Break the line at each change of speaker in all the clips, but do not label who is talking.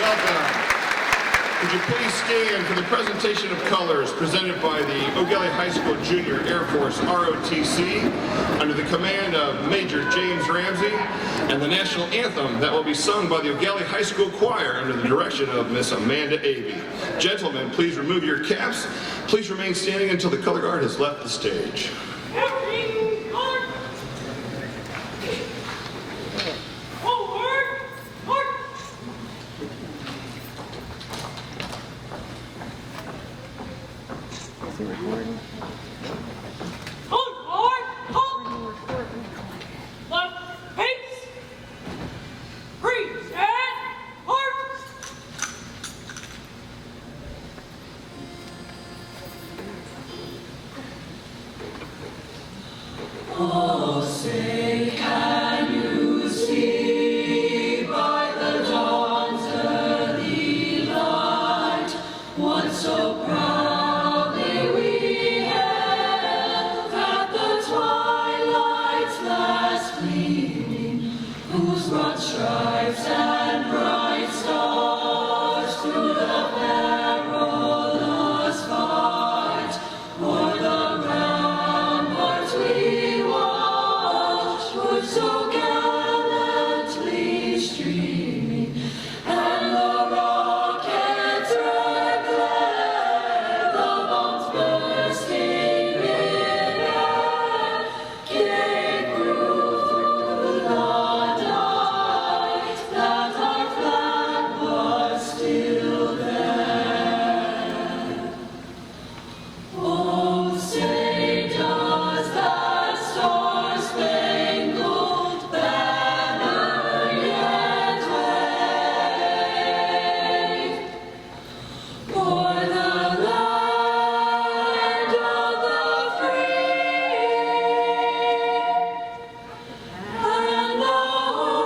welcome. Would you please stand for the presentation of colors presented by the Eau Gallie High School Junior Air Force ROTC under the command of Major James Ramsey, and the national anthem that will be sung by the Eau Gallie High School Choir under the direction of Miss Amanda Avey. Gentlemen, please remove your caps. Please remain standing until the color guard has left the stage.
Oh, say, can you see by the dawn's early light what so proudly we hailed at the twilight's last gleaming, whose broad stripes and bright stars through the perilous fight o'er the ramparts we so gallantly streaming, and the rockets red glare, the bombs bursting in air, gave proof through the night that our flag was still there. Oh, say does that star-spangled banner yet wave o'er the land of the free and the home of the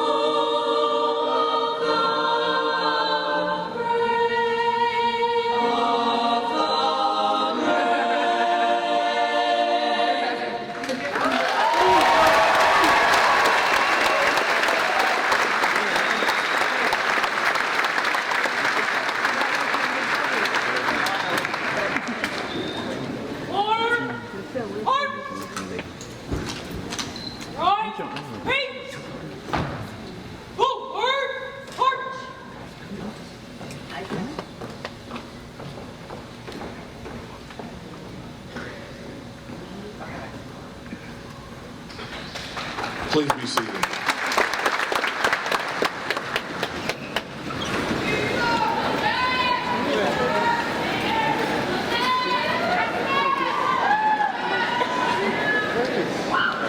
Please be seated.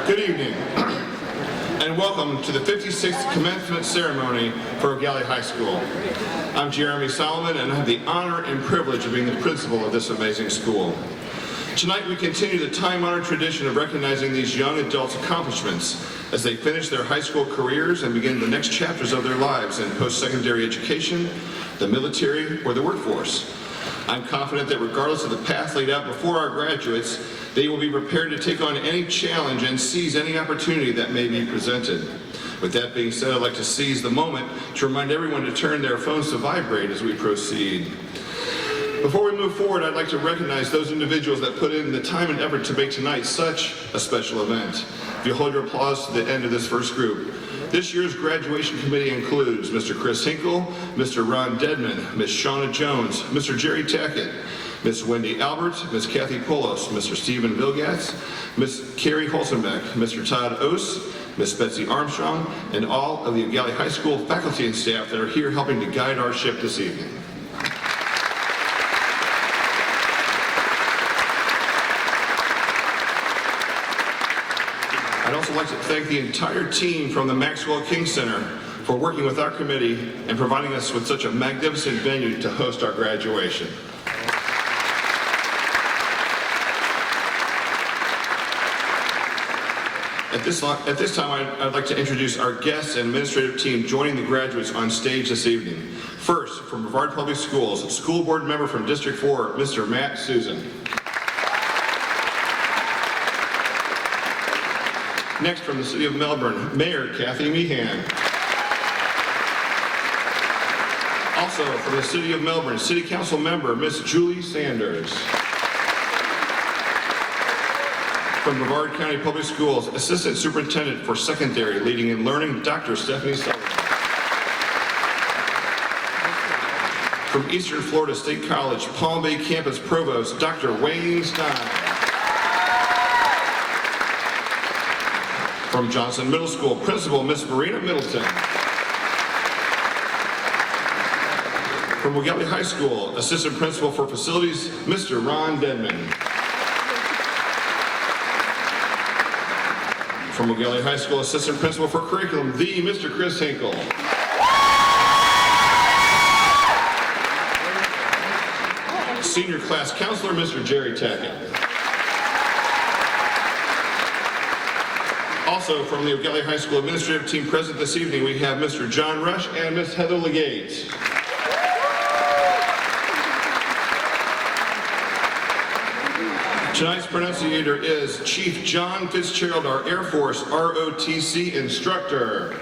Good evening, and welcome to the 56th Commencement Ceremony for Eau Gallie High School. I'm Jeremy Solomon, and I have the honor and privilege of being the principal of this amazing school. Tonight we continue the time-honored tradition of recognizing these young adults' accomplishments as they finish their high school careers and begin the next chapters of their lives in post-secondary education, the military, or the workforce. I'm confident that regardless of the path laid out before our graduates, they will be prepared to take on any challenge and seize any opportunity that may be presented. With that being said, I'd like to seize the moment to remind everyone to turn their phones to vibrate as we proceed. Before we move forward, I'd like to recognize those individuals that put in the time and effort to make tonight such a special event. If you hold your applause to the end of this first group. This year's graduation committee includes Mr. Chris Hinkle, Mr. Ron Dedman, Ms. Shauna Jones, Mr. Jerry Tackett, Ms. Wendy Albert, Ms. Kathy Polos, Mr. Stephen Vilgatz, Ms. Carrie Holzenbeck, Mr. Todd Oss, Ms. Betsy Armstrong, and all of the Eau Gallie High School faculty and staff that are here helping to guide our ship this evening. I'd also like to thank the entire team from the Maxwell King Center for working with our committee and providing us with such a magnificent venue to host our graduation. At this time, I'd like to introduce our guests and administrative team joining the graduates on stage this evening. First, from Brevard Public Schools, School Board Member from District 4, Mr. Matt Susan. Next, from the City of Melbourne, Mayor Kathy Meehan. Also, from the City of Melbourne, City Council member, Miss Julie Sanders. From Brevard County Public Schools, Assistant Superintendent for Secondary, Leading and Learning, Dr. Stephanie Sullivan. From Eastern Florida State College, Palm Bay Campus Provost, Dr. Wayne Stein. From Johnson Middle School, Principal, Miss Marina Middleton. From Eau Gallie High School, Assistant Principal for Facilities, Mr. Ron Dedman. From Eau Gallie High School, Assistant Principal for Curriculum, the Mr. Chris Hinkle. Senior Class Counselor, Mr. Jerry Tackett. Also, from the Eau Gallie High School Administrative Team present this evening, we have Mr. John Rush and Miss Heather Legate. Tonight's pronunciator is Chief John Fitzgerald, our Air Force ROTC instructor.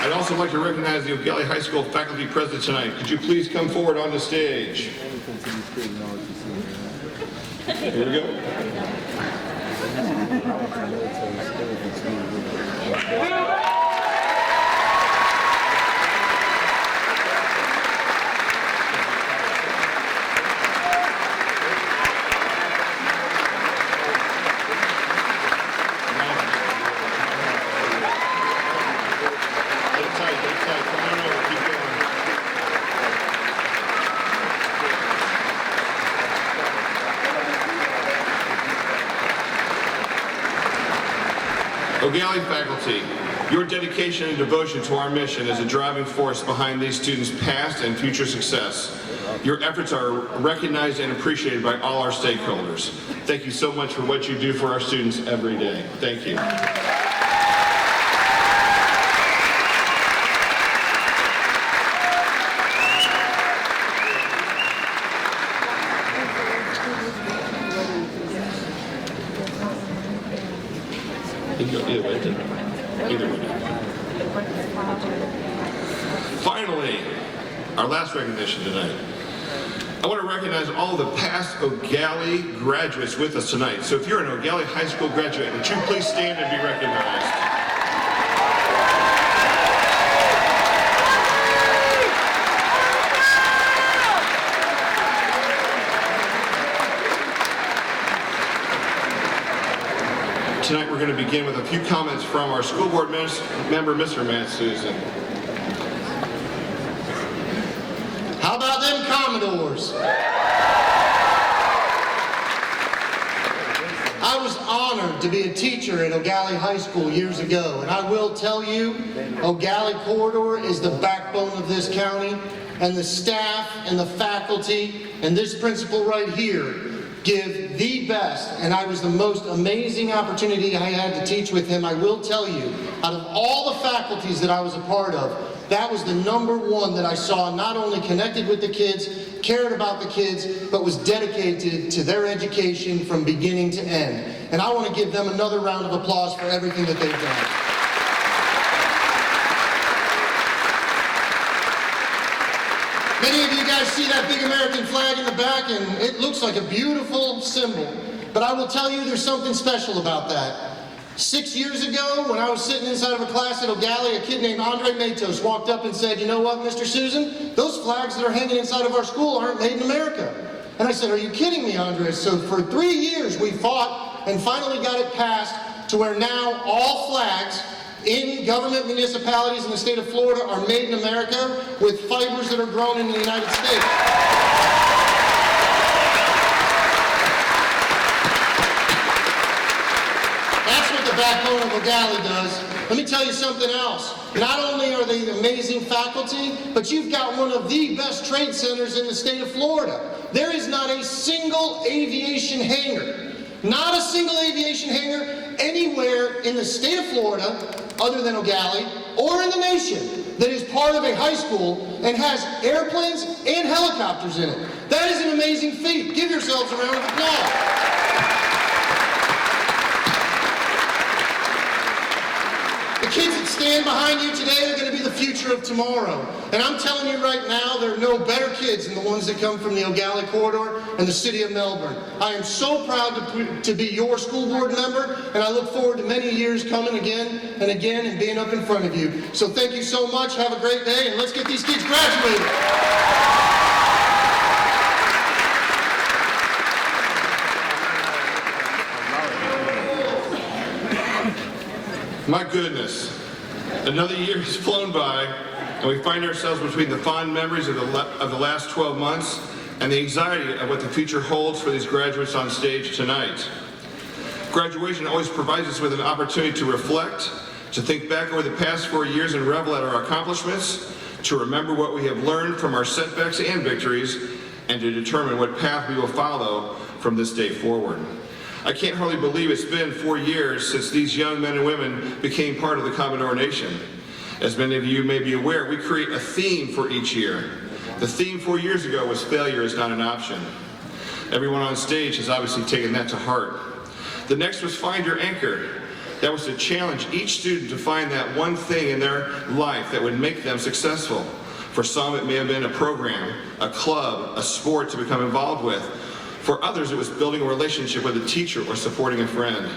I'd also like to recognize the Eau Gallie High School faculty present tonight. Could you please come forward on the stage? Here we go. Eau Gallie faculty, your dedication and devotion to our mission is a driving force behind these students' past and future success. Your efforts are recognized and appreciated by all our stakeholders. Thank you so much for what you do for our students every day. Thank you. Finally, our last recognition tonight. I want to recognize all the past Eau Gallie graduates with us tonight. So if you're an Eau Gallie High School graduate, would you please stand and be recognized? Tonight we're going to begin with a few comments from our school board member, Mr. Matt Susan.
How about them Commodores? I was honored to be a teacher at Eau Gallie High School years ago, and I will tell you, Eau Gallie Corridor is the backbone of this county, and the staff and the faculty and this principal right here give the best, and I was the most amazing opportunity I had to teach with him. I will tell you, out of all the faculties that I was a part of, that was the number one that I saw not only connected with the kids, cared about the kids, but was dedicated to their education from beginning to end. And I want to give them another round of applause for everything that they've done. Many of you guys see that big American flag in the back, and it looks like a beautiful symbol. But I will tell you there's something special about that. 6 years ago, when I was sitting inside of a class at Eau Gallie, a kid named Andre Matos walked up and said, "You know what, Mr. Susan? Those flags that are hanging inside of our school aren't made in America." And I said, "Are you kidding me, Andre?" So for 3 years we fought and finally got it passed to where now all flags in government municipalities in the state of Florida are made in America with fibers that are grown in the United States. That's what the backbone of Eau Gallie does. Let me tell you something else. Not only are they amazing faculty, but you've got one of the best trade centers in the state of Florida. There is not a single aviation hangar, not a single aviation hangar anywhere in the state of Florida other than Eau Gallie, or in the nation, that is part of a high school and has airplanes and helicopters in it. That is an amazing feat. Give yourselves a round of applause. The kids that stand behind you today are going to be the future of tomorrow. And I'm telling you right now, there are no better kids than the ones that come from the Eau Gallie corridor and the city of Melbourne. I am so proud to be your school board member, and I look forward to many years coming again and again and being up in front of you. So thank you so much. Have a great day, and let's get these kids graduated.
My goodness, another year has flown by, and we find ourselves between the fond memories of the last 12 months and the anxiety of what the future holds for these graduates on stage tonight. Graduation always provides us with an opportunity to reflect, to think back over the past 4 years and revel at our accomplishments, to remember what we have learned from our setbacks and victories, and to determine what path we will follow from this day forward. I can't hardly believe it's been 4 years since these young men and women became part of the Commodore Nation. As many of you may be aware, we create a theme for each year. The theme 4 years ago was failure is not an option. Everyone on stage has obviously taken that to heart. The next was find your anchor. That was to challenge each student to find that one thing in their life that would make them successful. For some, it may have been a program, a club, a sport to become involved with. For others, it was building a relationship with a teacher or supporting a friend.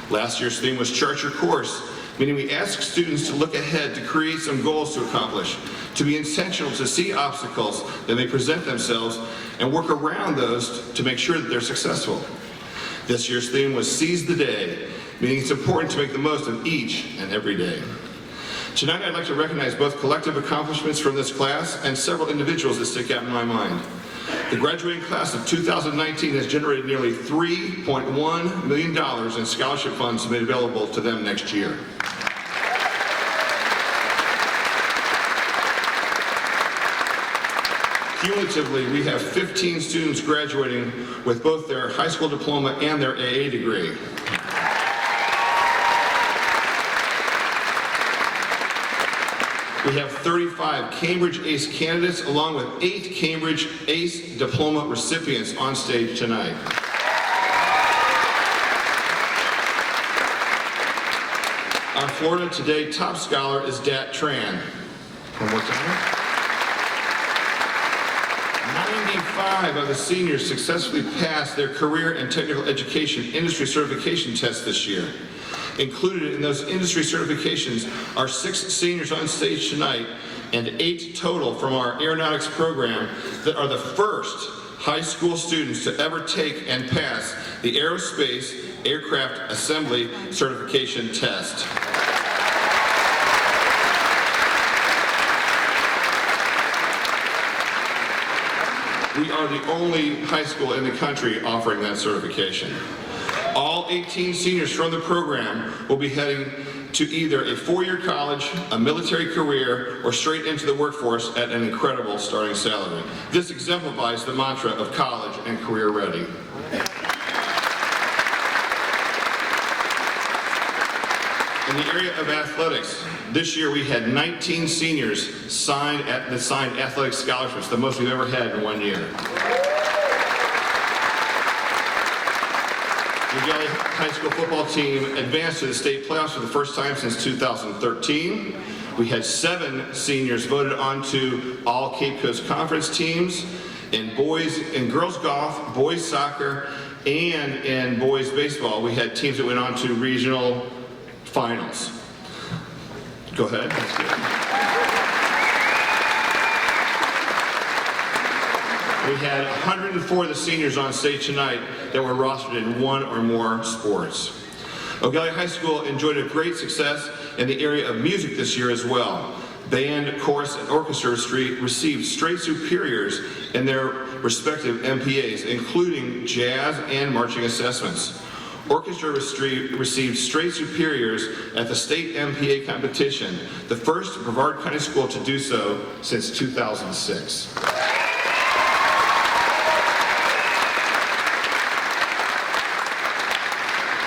Last year's theme was chart your course, meaning we asked students to look ahead, to create some goals to accomplish, to be intentional, to see obstacles that may present themselves, and work around those to make sure that they're successful. This year's theme was seize the day, meaning it's important to make the most of each and every day. Tonight, I'd like to recognize both collective accomplishments from this class and several individuals that stick out in my mind. The graduating class of 2019 has generated nearly $3.1 million in scholarship funds made available to them next year. Cumulatively, we have 15 students graduating with both their high school diploma and their AA degree. We have 35 Cambridge ACE candidates along with 8 Cambridge ACE Diploma recipients on stage tonight. Our Florida Today top scholar is Dat Tran. One more time. 95 of the seniors successfully passed their career and technical education industry certification test this year. Included in those industry certifications are 6 seniors on stage tonight and 8 total from our aeronautics program that are the first high school students to ever take and pass the Aerospace Aircraft Assembly Certification Test. We are the only high school in the country offering that certification. All 18 seniors from the program will be heading to either a 4-year college, a military career, or straight into the workforce at an incredible starting salary. This exemplifies the mantra of college and career ready. In the area of athletics, this year we had 19 seniors that signed athletic scholarships, the most we've ever had in 1 year. The Eau Gallie High School football team advanced to the state playoffs for the first time since 2013. We had 7 seniors voted onto all Cape Coast Conference teams in boys and girls golf, boys soccer, and in boys baseball. We had teams that went on to regional finals. Go ahead. That's good. We had 104 of the seniors on stage tonight that were rostered in 1 or more sports. Eau Gallie High School enjoyed a great success in the area of music this year as well. Band, chorus, and orchestra received straight superiors in their respective MPAs, including jazz and marching assessments. Orchestra received straight superiors at the state MPA competition, the first Brevard County school to do so since 2006.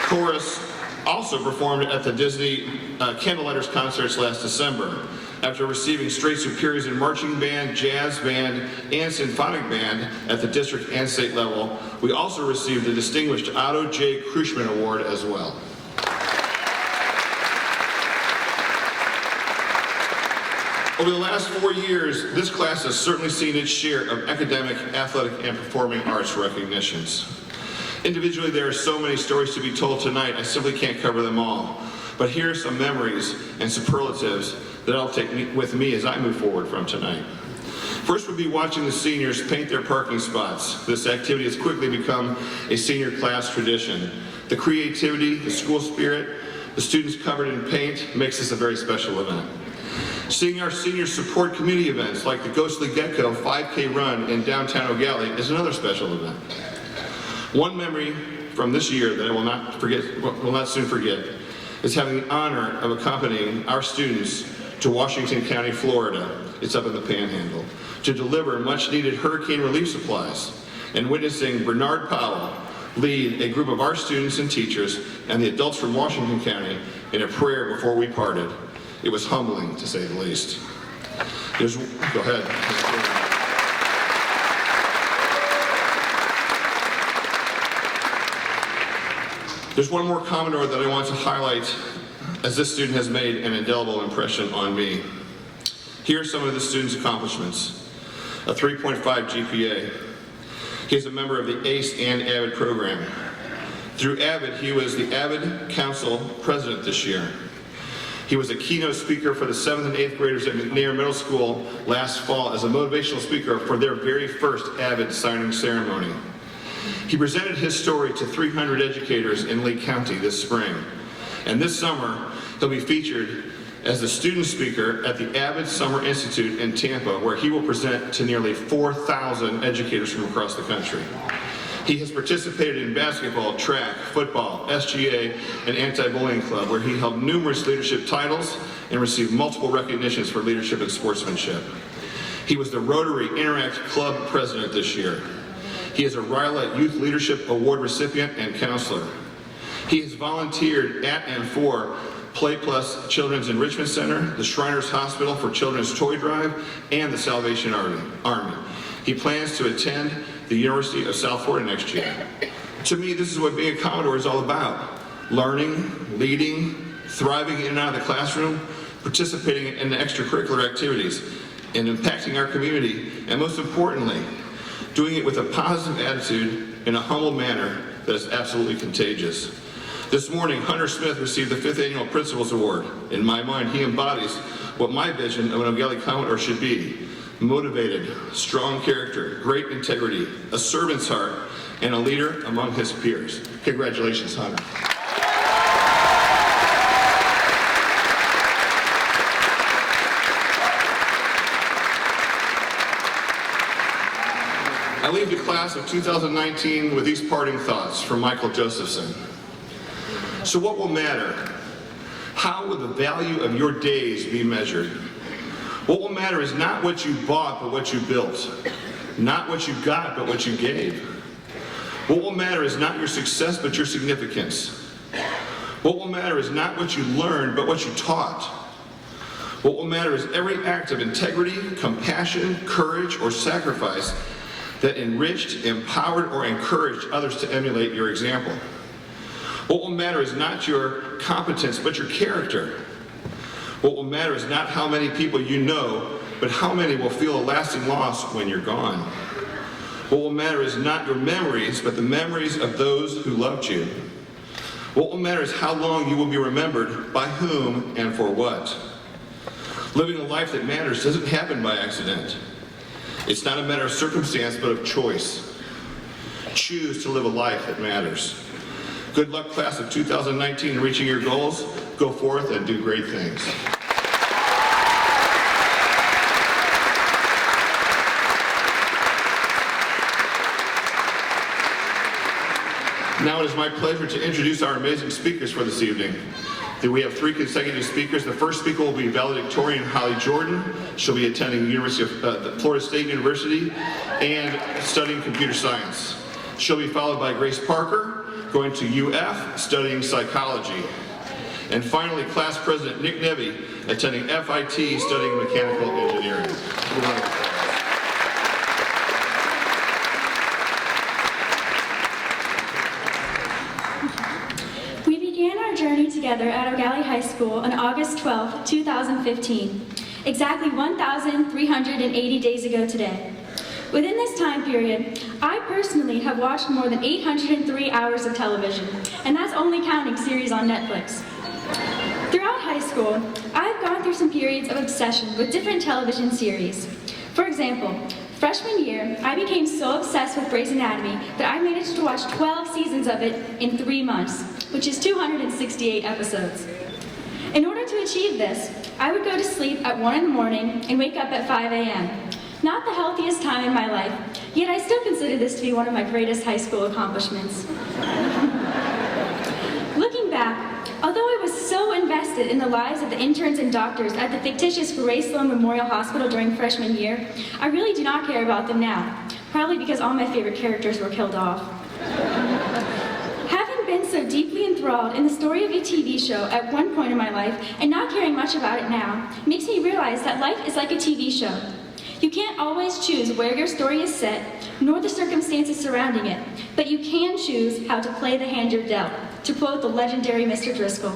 Chorus also performed at the Disney Candlelighters concerts last December. After receiving straight superiors in marching band, jazz band, and symphonic band at the district and state level, we also received the distinguished Otto J. Kruschman Award as well. Over the last 4 years, this class has certainly seen its share of academic, athletic, and performing arts recognitions. Individually, there are so many stories to be told tonight, I simply can't cover them all. But here are some memories and superlatives that I'll take with me as I move forward from tonight. First would be watching the seniors paint their parking spots. This activity has quickly become a senior class tradition. The creativity, the school spirit, the students covered in paint makes this a very special event. Seeing our seniors support community events like the Ghostly Gecko 5K run in downtown Eau Gallie is another special event. One memory from this year that I will not soon forget, is having the honor of accompanying our students to Washington County, Florida, it's up in the Panhandle, to deliver much needed hurricane relief supplies, and witnessing Bernard Powell lead a group of our students and teachers and the adults from Washington County in a prayer before we parted. It was humbling, to say the least. Go ahead. There's one more Commodore that I want to highlight, as this student has made an indelible impression on me. Here are some of the student's accomplishments. A 3.5 GPA. He is a member of the ACE and AVID program. Through AVID, he was the AVID Council President this year. He was a keynote speaker for the 7th and 8th graders at McNair Middle School last fall as a motivational speaker for their very first AVID signing ceremony. He presented his story to 300 educators in Lee County this spring. And this summer, he'll be featured as the student speaker at the AVID Summer Institute in Tampa, where he will present to nearly 4,000 educators from across the country. He has participated in basketball, track, football, SGA, and anti-bullying club, where he held numerous leadership titles and received multiple recognitions for leadership and sportsmanship. He was the Rotary Interact Club president this year. He is a Rylette Youth Leadership Award recipient and counselor. He has volunteered at and for Play Plus Children's Enrichment Center, the Shriners Hospital for Children's Toy Drive, and the Salvation Army. He plans to attend the University of South Florida next year. To me, this is what being a Commodore is all about. Learning, leading, thriving in and out of the classroom, participating in the extracurricular activities, and impacting our community, and most importantly, doing it with a positive attitude in a humble manner that is absolutely contagious. This morning, Hunter Smith received the 5th Annual Principals Award. In my mind, he embodies what my vision of an Eau Gallie Commodore should be. Motivated, strong character, great integrity, a servant's heart, and a leader among his peers. Congratulations, Hunter. I leave the class of 2019 with these parting thoughts from Michael Josephson. So what will matter? How will the value of your days be measured? What will matter is not what you bought, but what you built. Not what you got, but what you gave. What will matter is not your success, but your significance. What will matter is not what you learned, but what you taught. What will matter is every act of integrity, compassion, courage, or sacrifice that enriched, empowered, or encouraged others to emulate your example. What will matter is not your competence, but your character. What will matter is not how many people you know, but how many will feel a lasting loss when you're gone. What will matter is not your memories, but the memories of those who loved you. What will matter is how long you will be remembered, by whom, and for what. Living a life that matters doesn't happen by accident. It's not a matter of circumstance, but of choice. Choose to live a life that matters. Good luck, class of 2019, in reaching your goals. Go forth and do great things. Now it is my pleasure to introduce our amazing speakers for this evening. We have 3 consecutive speakers. The first speaker will be valedictorian Holly Jordan. She'll be attending the University of Florida State University and studying computer science. She'll be followed by Grace Parker, going to UF, studying psychology. And finally, class president Nick Nevy, attending FIT, studying mechanical engineering.
We began our journey together at Eau Gallie High School on August 12, 2015. exactly 1,380 days ago today. Within this time period, I personally have watched more than 803 hours of television, and that's only counting series on Netflix. Throughout high school, I've gone through some periods of obsession with different television series. For example, freshman year, I became so obsessed with Grey's Anatomy that I managed to watch 12 seasons of it in 3 months, which is 268 episodes. In order to achieve this, I would go to sleep at 1 in the morning and wake up at 5 a.m. Not the healthiest time in my life, yet I still consider this to be one of my greatest high school accomplishments. Looking back, although I was so invested in the lives of the interns and doctors at the fictitious Grace Sloan Memorial Hospital during freshman year, I really do not care about them now, probably because all my favorite characters were killed off. Having been so deeply enthralled in the story of a TV show at one point in my life and not caring much about it now makes me realize that life is like a TV show. You can't always choose where your story is set, nor the circumstances surrounding it, but you can choose how to play the hand you're dealt, to quote the legendary Mr. Driscoll.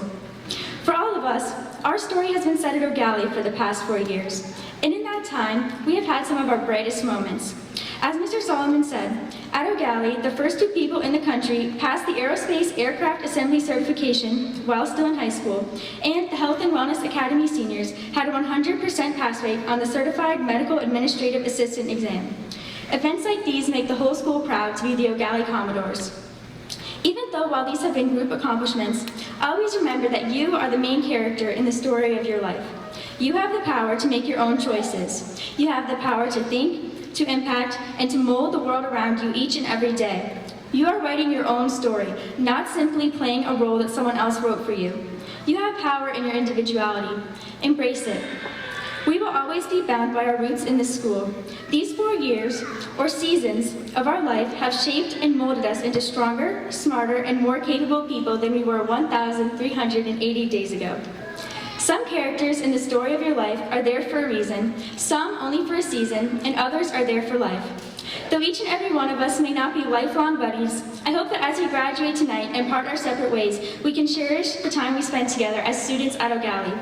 For all of us, our story has been set at Eau Gallie for the past 4 years, and in that time, we have had some of our brightest moments. As Mr. Solomon said, at Eau Gallie, the first 2 people in the country passed the Aerospace Aircraft Assembly certification while still in high school, and the Health and Wellness Academy seniors had a 100% pass rate on the Certified Medical Administrative Assistant exam. Events like these make the whole school proud to be the Eau Gallie Commodores. Even though while these have been group accomplishments, always remember that you are the main character in the story of your life. You have the power to make your own choices. You have the power to think, to impact, and to mold the world around you each and every day. You are writing your own story, not simply playing a role that someone else wrote for you. You have power in your individuality. Embrace it. We will always be bound by our roots in this school. These 4 years, or seasons, of our life have shaped and molded us into stronger, smarter, and more capable people than we were 1,380 days ago. Some characters in the story of your life are there for a reason, some only for a season, and others are there for life. Though each and every one of us may not be lifelong buddies, I hope that as we graduate tonight and part our separate ways, we can cherish the time we spent together as students at Eau Gallie.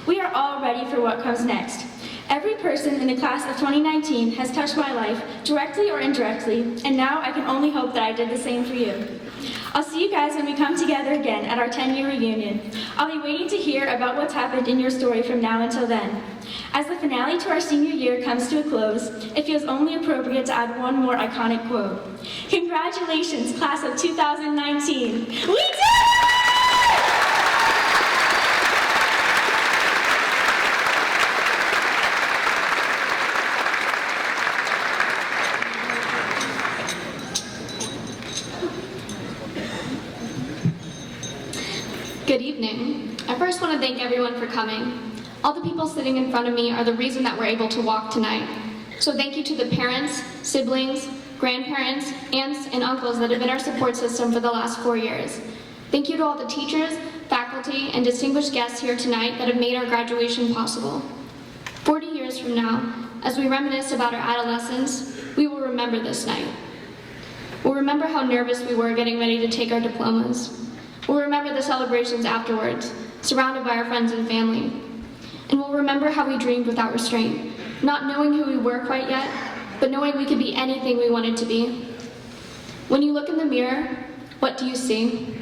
We are all ready for what comes next. Every person in the class of 2019 has touched my life, directly or indirectly, and now I can only hope that I did the same for you. I'll see you guys when we come together again at our 10-year reunion. I'll be waiting to hear about what's happened in your story from now until then. As the finale to our senior year comes to a close, it feels only appropriate to add one more iconic quote. Congratulations, class of 2019. We did it!
Good evening. I first want to thank everyone for coming. All the people sitting in front of me are the reason that we're able to walk tonight. So thank you to the parents, siblings, grandparents, aunts, and uncles that have been our support system for the last 4 years. Thank you to all the teachers, faculty, and distinguished guests here tonight that have made our graduation possible. 40 years from now, as we reminisce about our adolescence, we will remember this night. We'll remember how nervous we were getting ready to take our diplomas. We'll remember the celebrations afterwards, surrounded by our friends and family. And we'll remember how we dreamed without restraint, not knowing who we were quite yet, but knowing we could be anything we wanted to be. When you look in the mirror, what do you see?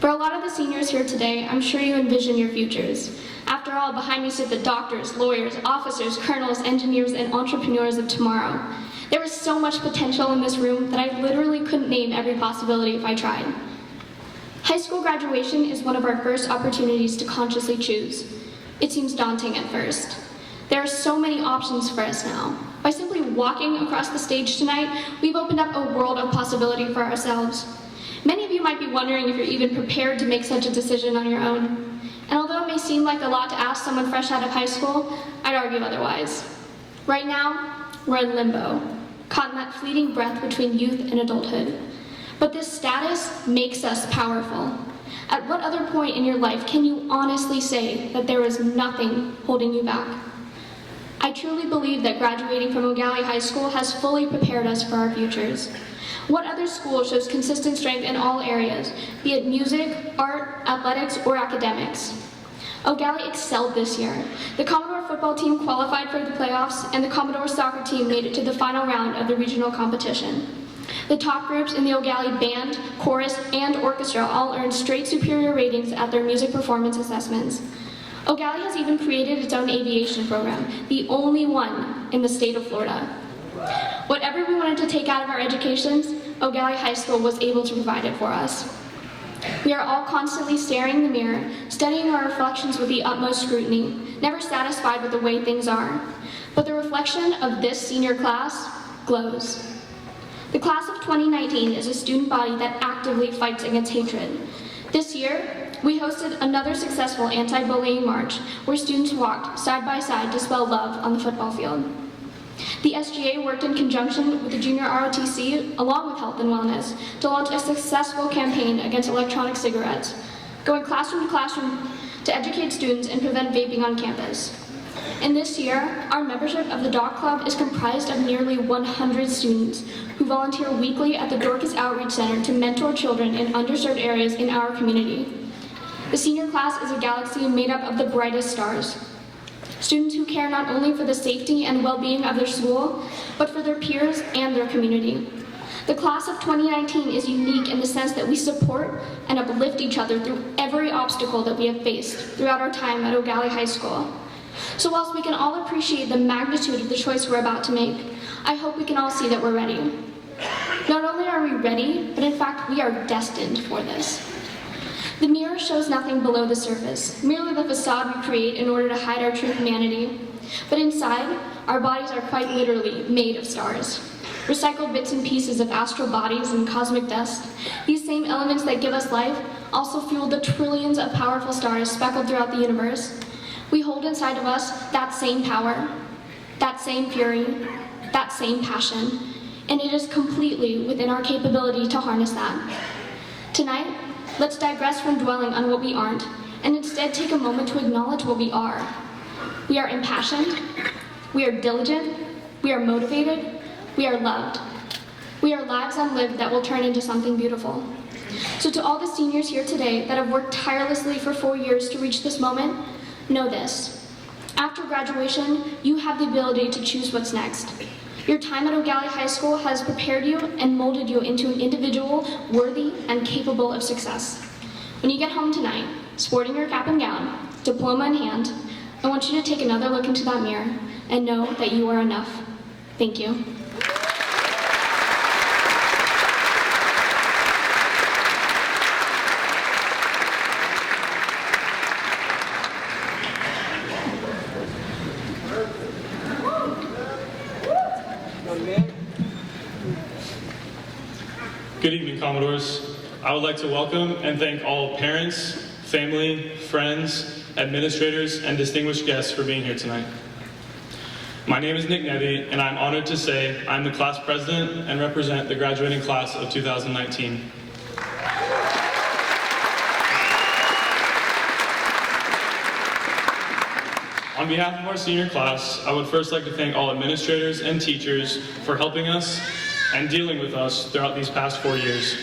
For a lot of the seniors here today, I'm sure you envision your futures. After all, behind me sit the doctors, lawyers, officers, colonels, engineers, and entrepreneurs of tomorrow. There is so much potential in this room that I literally couldn't name every possibility if I tried. High school graduation is one of our first opportunities to consciously choose. It seems daunting at first. There are so many options for us now. By simply walking across the stage tonight, we've opened up a world of possibility for ourselves. Many of you might be wondering if you're even prepared to make such a decision on your own. And although it may seem like a lot to ask someone fresh out of high school, I'd argue otherwise. Right now, we're in limbo, caught in that fleeting breath between youth and adulthood. But this status makes us powerful. At what other point in your life can you honestly say that there is nothing holding you back? I truly believe that graduating from Eau Gallie High School has fully prepared us for our futures. What other school shows consistent strength in all areas, be it music, art, athletics, or academics? Eau Gallie excelled this year. The Commodore football team qualified for the playoffs, and the Commodore soccer team made it to the final round of the regional competition. The top groups in the Eau Gallie band, chorus, and orchestra all earned straight superior ratings at their music performance assessments. Eau Gallie has even created its own aviation program, the only one in the state of Florida. Whatever we wanted to take out of our educations, Eau Gallie High School was able to provide it for us. We are all constantly staring in the mirror, studying our reflections with the utmost scrutiny, never satisfied with the way things are. But the reflection of this senior class glows. The class of 2019 is a student body that actively fights against hatred. This year, we hosted another successful anti-bullying march where students walked side by side to spell love on the football field. The SGA worked in conjunction with the Junior ROTC, along with Health and Wellness, to launch a successful campaign against electronic cigarettes, going classroom to classroom to educate students and prevent vaping on campus. And this year, our membership of the Doc Club is comprised of nearly 100 students who volunteer weekly at the Dorcas Outreach Center to mentor children in underserved areas in our community. The senior class is a galaxy made up of the brightest stars. Students who care not only for the safety and well-being of their school, but for their peers and their community. The class of 2019 is unique in the sense that we support and uplift each other through every obstacle that we have faced throughout our time at Eau Gallie High School. So whilst we can all appreciate the magnitude of the choice we're about to make, I hope we can all see that we're ready. Not only are we ready, but in fact we are destined for this. The mirror shows nothing below the surface, merely the facade we create in order to hide our true humanity. But inside, our bodies are quite literally made of stars. Recycled bits and pieces of astral bodies and cosmic dust, these same elements that give us life also fuel the trillions of powerful stars speckled throughout the universe. We hold inside of us that same power, that same fury, that same passion, and it is completely within our capability to harness that. Tonight, let's digress from dwelling on what we aren't, and instead take a moment to acknowledge what we are. We are impassioned, we are diligent, we are motivated, we are loved. We are lives unlived that will turn into something beautiful. So to all the seniors here today that have worked tirelessly for 4 years to reach this moment, know this. After graduation, you have the ability to choose what's next. Your time at Eau Gallie High School has prepared you and molded you into an individual worthy and capable of success. When you get home tonight, sporting your cap and gown, diploma in hand, I want you to take another look into that mirror and know that you are enough. Thank you.
Good evening, Commodores. I would like to welcome and thank all parents, family, friends, administrators, and distinguished guests for being here tonight. My name is Dignitary, and I'm honored to say I'm the class president and represent the graduating class of 2019. On behalf of our senior class, I would first like to thank all administrators and teachers for helping us and dealing with us throughout these past 4 years.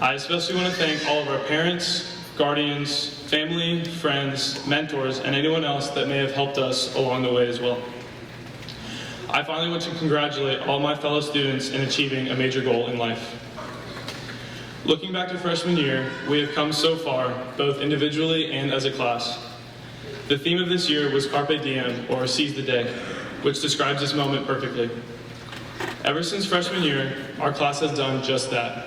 I especially want to thank all of our parents, guardians, family, friends, mentors, and anyone else that may have helped us along the way as well. I finally want to congratulate all my fellow students in achieving a major goal in life. Looking back to freshman year, we have come so far, both individually and as a class. The theme of this year was Carpe Diem, or Seize the Day, which describes this moment perfectly. Ever since freshman year, our class has done just that.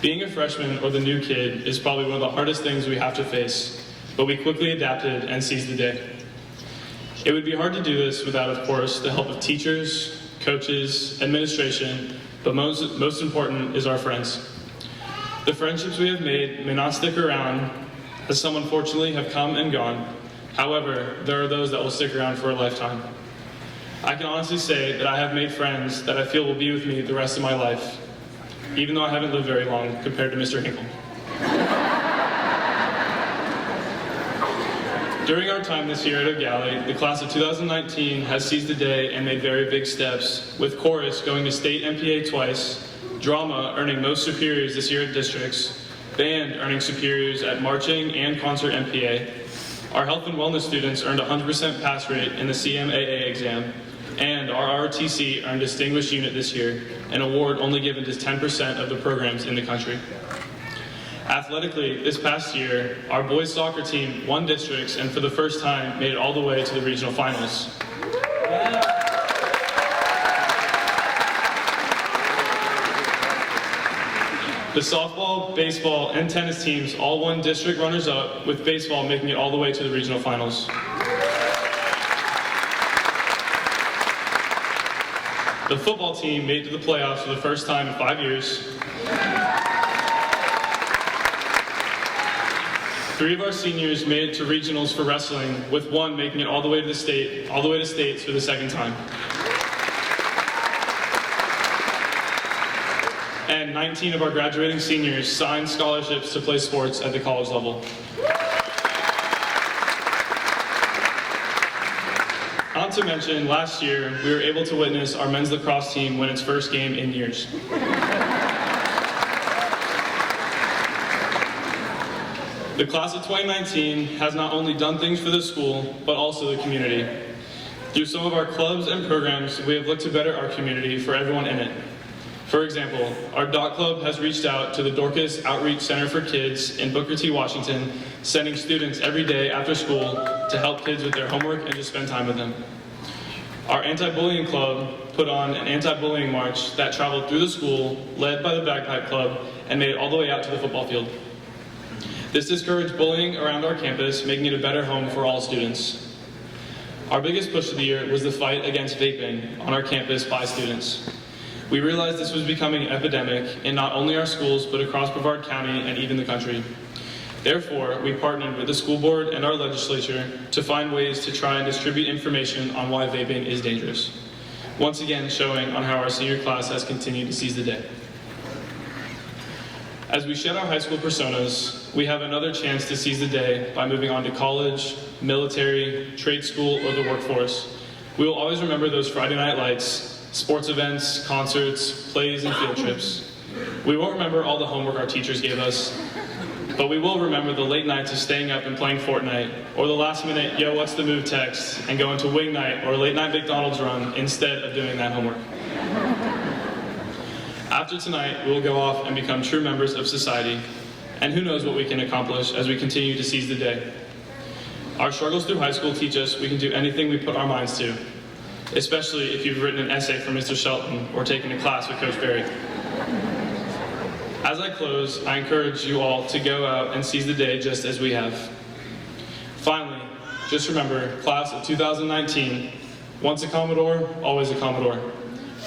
Being a freshman or the new kid is probably one of the hardest things we have to face, but we quickly adapted and seized the day. It would be hard to do this without, of course, the help of teachers, coaches, administration, but most important is our friends. The friendships we have made may not stick around, as some unfortunately have come and gone. However, there are those that will stick around for a lifetime. I can honestly say that I have made friends that I feel will be with me the rest of my life, even though I haven't lived very long compared to Mr. Hinkle. During our time this year at Eau Gallie, the class of 2019 has seized the day and made very big steps, with chorus going to state MPA twice, drama earning most superiors this year at districts, band earning superiors at marching and concert MPA. Our health and wellness students earned a 100% pass rate in the CMAA exam, and our ROTC earned Distinguished Unit this year, an award only given to 10% of the programs in the country. Athletically, this past year, our boys soccer team won districts and for the first time made it all the way to the regional finals. The softball, baseball, and tennis teams all won district runners-up, with baseball making it all the way to the regional finals. The football team made it to the playoffs for the first time in 5 years. 3 of our seniors made it to regionals for wrestling, with 1 making it all the way to states for the second time. And 19 of our graduating seniors signed scholarships to play sports at the college level. Not to mention, last year, we were able to witness our men's lacrosse team win its first game in years. The class of 2019 has not only done things for the school, but also the community. Through some of our clubs and programs, we have looked to better our community for everyone in it. For example, our Dot Club has reached out to the Dorcas Outreach Center for Kids in Booker T, Washington, sending students every day after school to help kids with their homework and just spend time with them. Our Anti-Bullying Club put on an anti-bullying march that traveled through the school, led by the Bagpipe Club, and made it all the way out to the football field. This discouraged bullying around our campus, making it a better home for all students. Our biggest push of the year was the fight against vaping on our campus by students. We realized this was becoming an epidemic in not only our schools, but across Brevard County and even the country. Therefore, we partnered with the school board and our legislature to find ways to try and distribute information on why vaping is dangerous. Once again, showing on how our senior class has continued to seize the day. As we shed our high school personas, we have another chance to seize the day by moving on to college, military, trade school, or the workforce. We will always remember those Friday night lights, sports events, concerts, plays, and field trips. We won't remember all the homework our teachers gave us, but we will remember the late nights of staying up and playing Fortnite, or the last minute, yo, what's the move text, and going to wing night or a late night McDonald's run instead of doing that homework. After tonight, we will go off and become true members of society, and who knows what we can accomplish as we continue to seize the day. Our struggles through high school teach us we can do anything we put our minds to, especially if you've written an essay for Mr. Shelton or taken a class with Coach Berry. As I close, I encourage you all to go out and seize the day just as we have. Finally, just remember, class of 2019, once a Commodore, always a Commodore.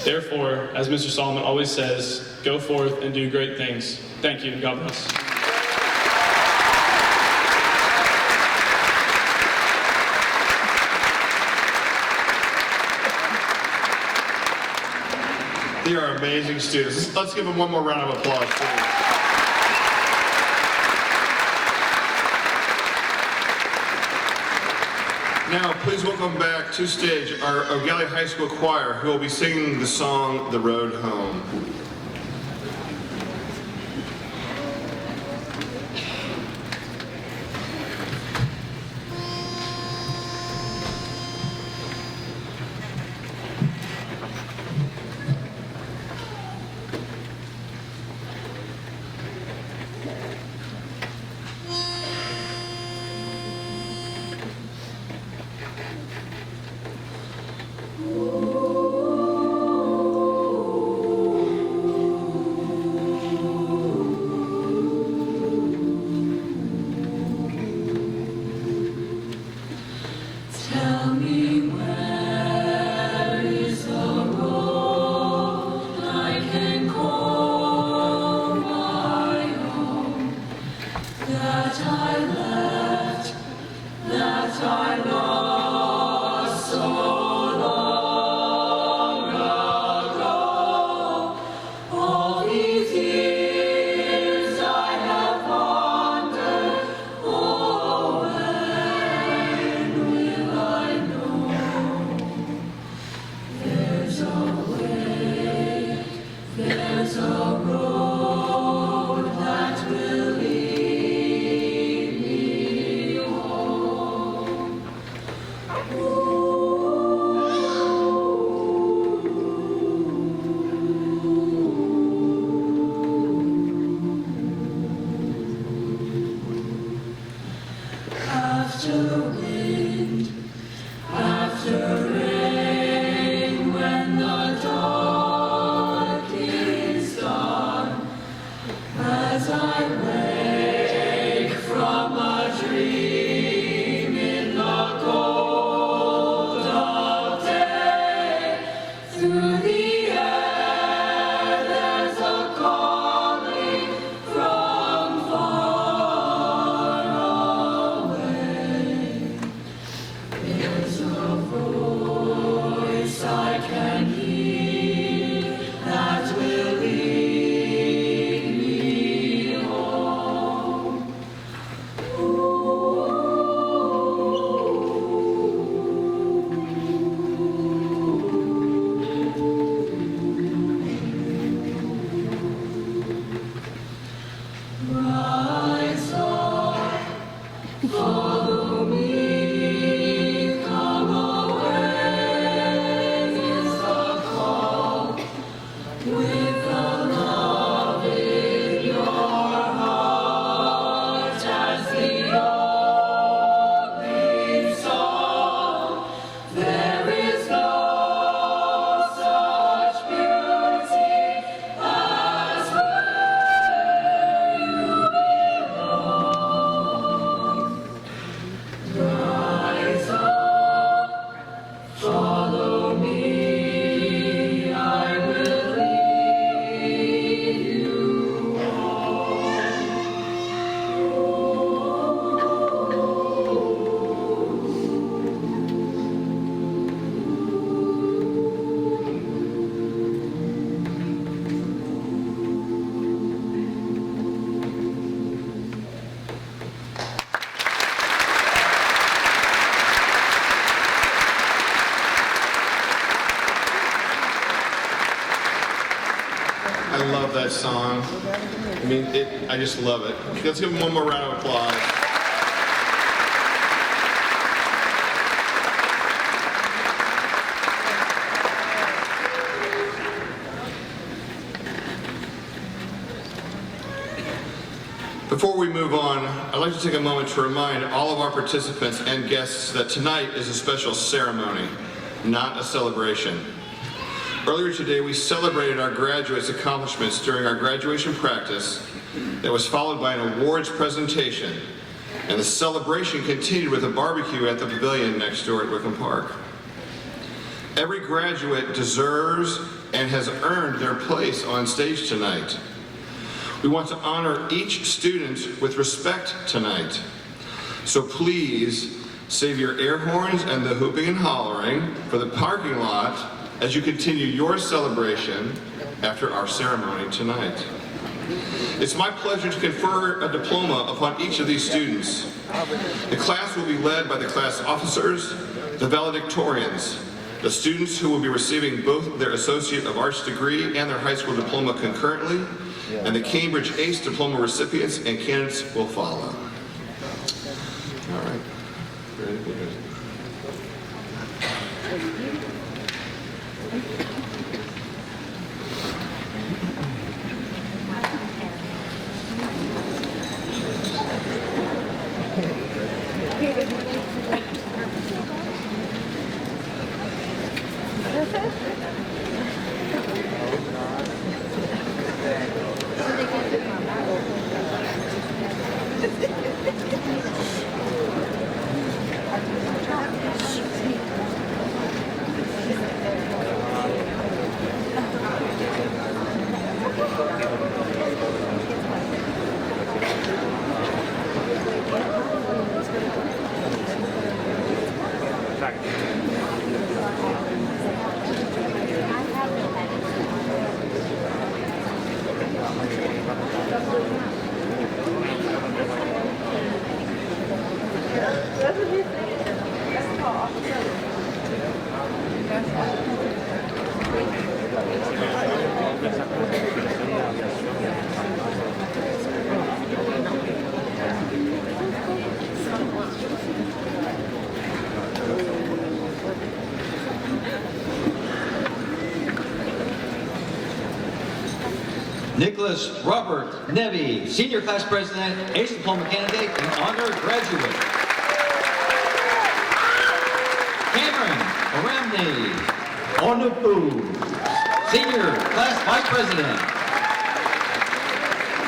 Therefore, as Mr. Solomon always says, go forth and do great things. Thank you, and God bless.
They are amazing students. Let's give them one more round of applause, please. Now, please welcome back to stage our Eau Gallie High School choir, who will be singing the song, The Road Home.
Tell me where is the road I can call my own, that I left, that I lost so long ago. All these years I have wandered, oh, when will I know? after wind, after rain, when the dark is done, as I wake from a dream in the gold of day, through the air there's a calling from far away. There's a voice I can hear that will lead me home. Rise up, follow me, come away is the call. With the love in your heart as the only song, there is no such beauty as where you belong. Rise up, follow me, I will lead you home.
I love that song. I mean, I just love it. Let's give them one more round of applause. Before we move on, I'd like to take a moment to remind all of our participants and guests that tonight is a special ceremony, not a celebration. Earlier today, we celebrated our graduates' accomplishments during our graduation practice that was followed by an awards presentation, and the celebration continued with a barbecue at the pavilion next door at Wickham Park. Every graduate deserves and has earned their place on stage tonight. We want to honor each student with respect tonight. So please save your air horns and the hooping and hollering for the parking lot as you continue your celebration after our ceremony tonight. It's my pleasure to confer a diploma upon each of these students. The class will be led by the class officers, the valedictorians, the students who will be receiving both their Associate of Arts degree and their high school diploma concurrently, and the Cambridge ACE diploma recipients and candidates will follow. All right. Ready? We're good.
Nicholas Robert Nevy, Senior Class President, ACE Diploma Candidate, and Honor Graduate. Onupu, Senior Class Vice President.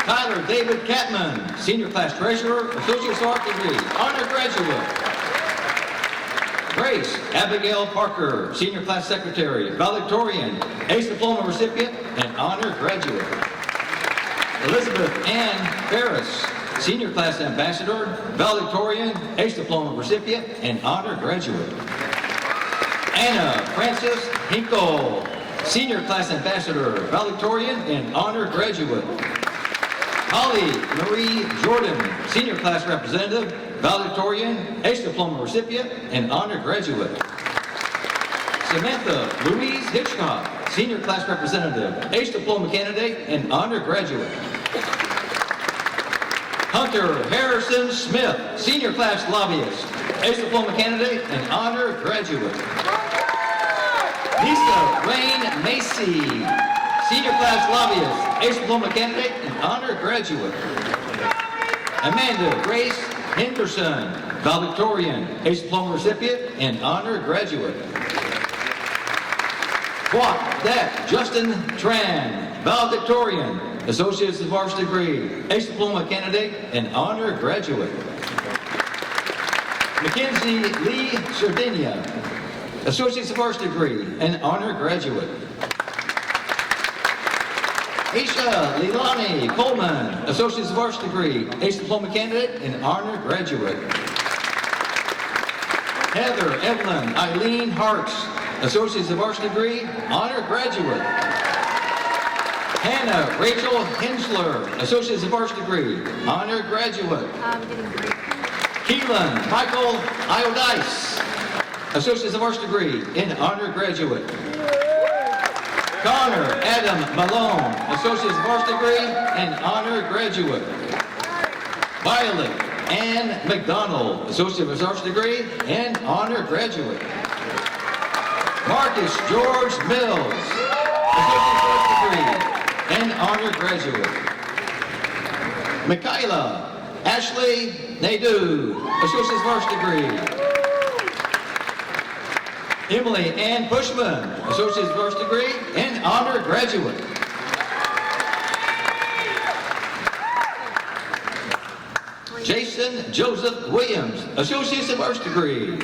Tyler David Catman, Senior Class Treasurer, Associate of Arts degree, Honor Graduate. Grace Abigail Parker, Senior Class Secretary, valedictorian, ACE Diploma recipient, and Honor Graduate. Elizabeth Ann Ferris, Senior Class Ambassador, valedictorian, ACE Diploma recipient, and Honor Graduate. Anna Frances Hinkle, Senior Class Ambassador, valedictorian, and Honor Graduate. Holly Marie Jordan, Senior Class Representative, valedictorian, ACE Diploma recipient, and Honor Graduate. Samantha Louise Hitchcock, Senior Class Representative, ACE Diploma candidate, and Honor Graduate. Hunter Harrison Smith, Senior Class Lobbyist, ACE Diploma candidate, and Honor Graduate. Lisa Rain Macy, Senior Class Lobbyist, ACE Diploma candidate, and Honor Graduate. Amanda Grace Henderson, valedictorian, ACE Diploma recipient, and Honor Graduate. Kwok Dat Justin Tran, valedictorian, Associate's of Arts degree, ACE Diploma candidate, and Honor Graduate. Mackenzie Lee Sardinia, Associate's of Arts degree, and Honor Graduate. Aisha Leilani Coleman, Associate's of Arts degree, ACE Diploma candidate, and Honor Graduate. Heather Evelyn Eileen Harks, Associate's of Arts degree, Honor Graduate. Hannah Rachel Hensler, Associate's of Arts degree, Honor Graduate. Keelan Michael Iodice, Associate's of Arts degree, and Honor Graduate. Connor Adam Malone, Associate's of Arts degree, and Honor Graduate. Violet Ann McDonald, Associate of Arts degree, and Honor Graduate. Marcus George Mills, Associate of Arts degree, and Honor Graduate. Michaela Ashley Nadeau, Associate of Arts degree. Emily Ann Bushman, Associate of Arts degree, and Honor Graduate. Jason Joseph Williams, Associate of Arts degree.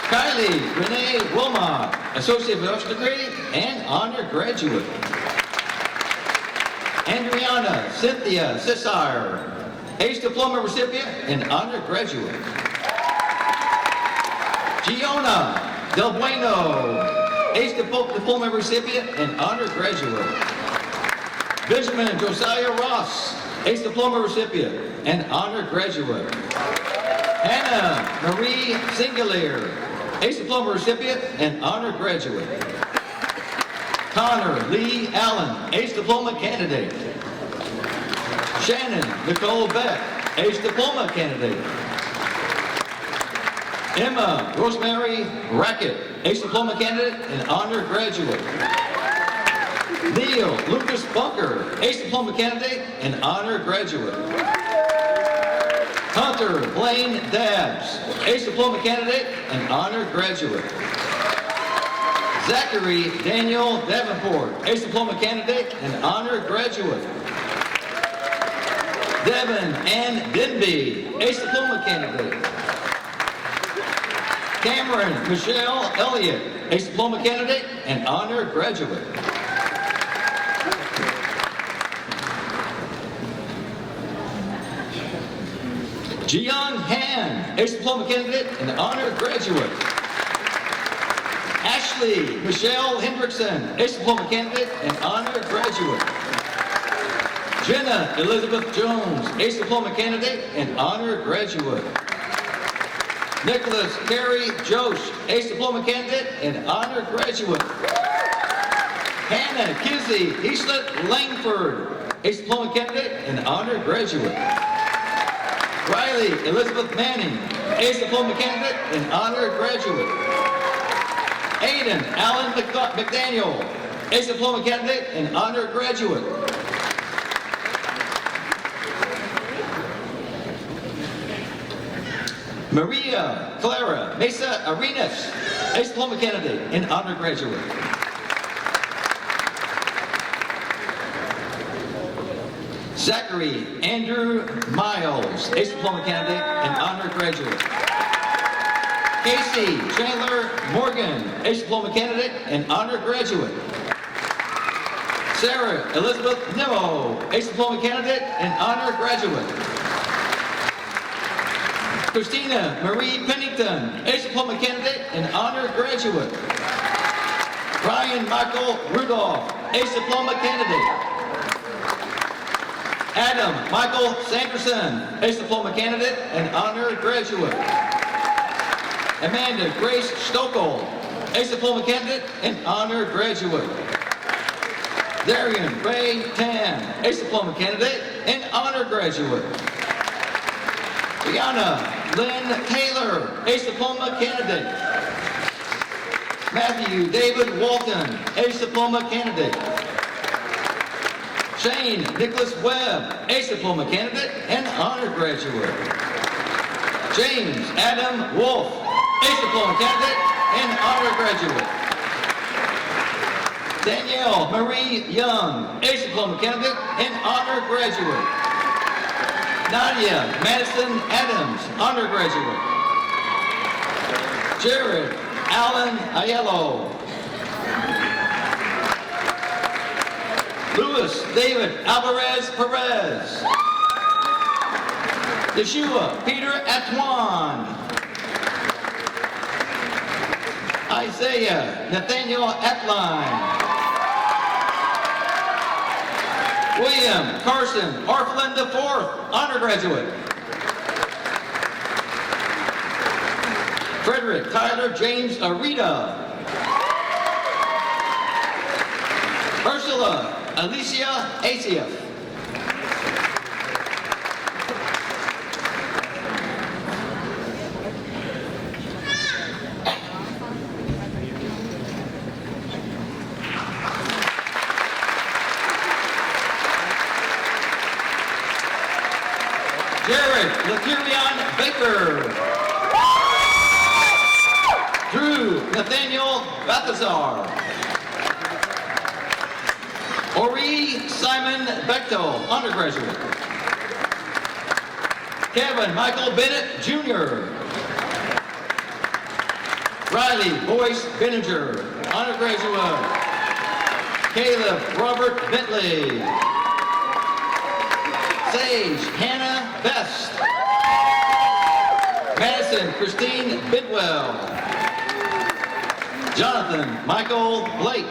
Kylie Renee Wilmot, Associate of Arts degree, and Honor Graduate. Andriana Cynthia Cesar, ACE Diploma recipient, and Honor Graduate. Giona Del Bueno, ACE Diploma recipient, and Honor Graduate. Benjamin Josiah Ross, ACE Diploma recipient, and Honor Graduate. Hannah Marie Singalier, ACE Diploma recipient, and Honor Graduate. Connor Lee Allen, ACE Diploma candidate. Shannon Nicole Beck, ACE Diploma candidate. Emma Rosemary Rackett, ACE Diploma candidate and Honor Graduate. Neil Lucas Bunker, ACE Diploma candidate and Honor Graduate. Hunter Blaine Dabbs, ACE Diploma candidate and Honor Graduate. Zachary Daniel Davenport, ACE Diploma candidate and Honor Graduate. Devin Ann Denby, ACE Diploma candidate. Cameron Michelle Elliott, ACE Diploma candidate and Honor Graduate. Jiyoung Han, ACE Diploma candidate and Honor Graduate. Ashley Michelle Hendrickson, ACE Diploma candidate and Honor Graduate. Jenna Elizabeth Jones, ACE Diploma candidate and Honor Graduate. Nicholas Carey Josh, ACE Diploma candidate and Honor Graduate. Hannah Kizzy Eastlet Langford, ACE Diploma candidate and Honor Graduate. Riley Elizabeth Manning, ACE Diploma candidate and Honor Graduate. Aiden Allen McDaniel, ACE Diploma candidate and Honor Graduate. Maria Clara Mesa Arenas, Ace Diploma candidate and honor graduate. Zachary Andrew Miles, Ace Diploma candidate and honor graduate. Casey Chandler Morgan, Ace Diploma candidate and honor graduate. Sarah Elizabeth Nimmo, Ace Diploma candidate and honor graduate. Christina Marie Pennington, Ace Diploma candidate and honor graduate. Brian Michael Rudolph, Ace Diploma candidate. Adam Michael Sanderson, Ace Diploma candidate and honor graduate. Amanda Grace Stokel, Ace Diploma candidate and honor graduate. Darian Ray Tan, Ace Diploma candidate and honor graduate. Brianna Lynn Taylor, Ace Diploma candidate. Matthew David Walton, Ace Diploma candidate. Shane Nicholas Webb, Ace Diploma candidate and honor graduate. James Adam Wolf, Ace Diploma candidate and honor graduate. Danielle Marie Young, Ace Diploma candidate and honor graduate. Nadia Madison Adams, honor graduate. Jared Allen Aiello. Louis David Alvarez Perez. Yeshua Peter Atwan. Isaiah Nathaniel Atline. William Carson Orflin IV, honor graduate. Frederick Tyler James Arita. Ursula Alicia Asief. Jared Lakirion Baker. Drew Nathaniel Balthazar. Ori Simon Bechtel, undergraduate. Kevin Michael Bennett, Jr. Riley Boyce Benninger, undergraduate. Caleb Robert Bentley. Sage Hannah Best. Madison Christine Bidwell. Jonathan Michael Blake.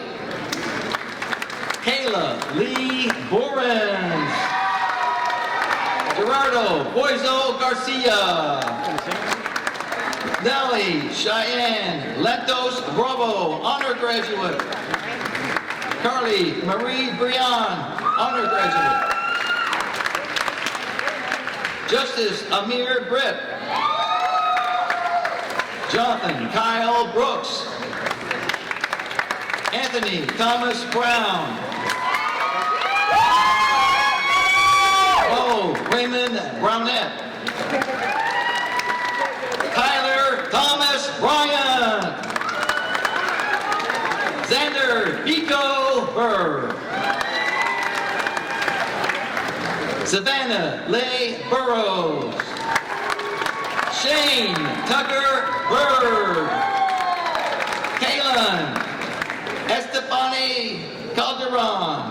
Kayla Lee Borens. Gerardo Boizo Garcia. Nellie Cheyenne Lentos Bravo, honor graduate. Carly Marie Brian, honor graduate. Justice Amir Britt. Jonathan Kyle Brooks. Anthony Thomas Brown. Oh, Raymond Brownette. Tyler Thomas Bryant. Xander Pico Burr. Savannah Leigh Burrows. Shane Tucker Bird. Kaylin Estefani Calderon.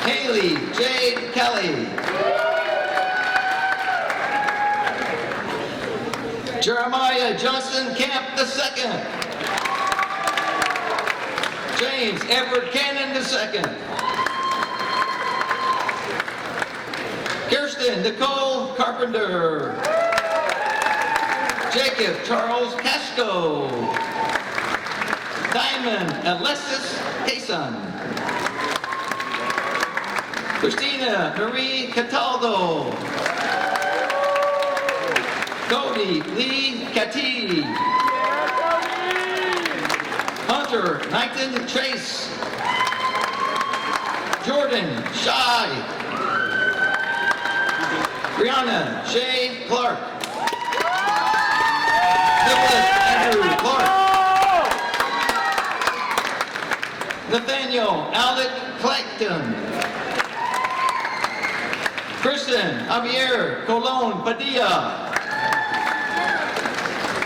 Haley Jade Kelly. Jeremiah Johnson Camp II. James Edward Cannon II. Kirsten Nicole Carpenter. Jacob Charles Casco. Diamond Alexis Cason. Christina Marie Cataldo. Cody Lee Catty. Hunter Knighton Chase. Jordan Shy. Brianna Shay Clark. Nicholas Andrew Clark. Nathaniel Alec Clacton. Kristen Javier Colon Padilla.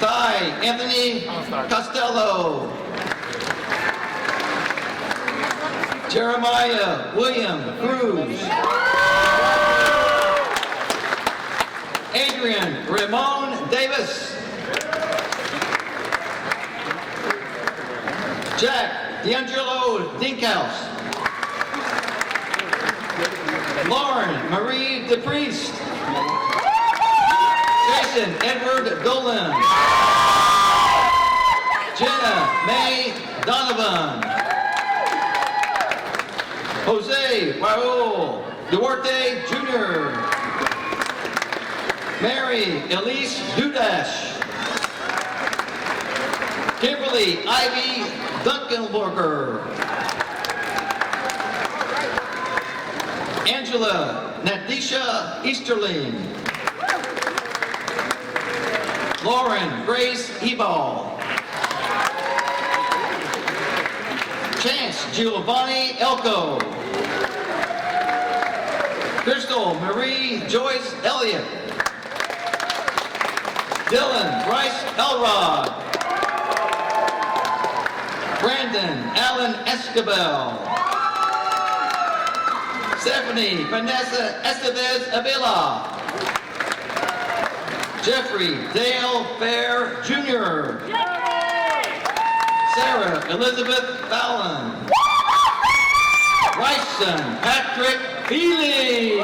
Ty Anthony Costello. Jeremiah William Cruz. Adrian Ramon Davis. Jack D'Angelo Dinkhouse. Lauren Marie DePriest. Jason Edward Dolan. Jenna May Donovan. Jose Raul Duarte Jr. Mary Elise Dudash. Kimberly Ivy Dunkenborger. Angela Natisha Easterling. Lauren Grace Ebal. Chance Giovanni Elko. Crystal Marie Joyce Elliott. Dylan Bryce Elrod. Brandon Allen Escabel. Stephanie Vanessa Estevez Avila. Jeffrey Dale Fair Jr. Sarah Elizabeth Fallon. Bryson Patrick Healy.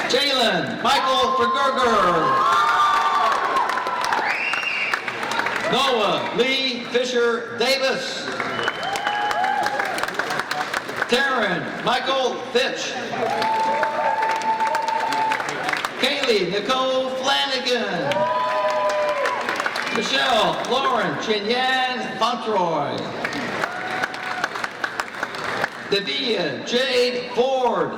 Jalen Michael Vergerger. Noah Lee Fisher Davis. Taryn Michael Fitch. Kaylee Nicole Flanagan. Michelle Lauren Chinyan Fontroy. Davia Jade Ford.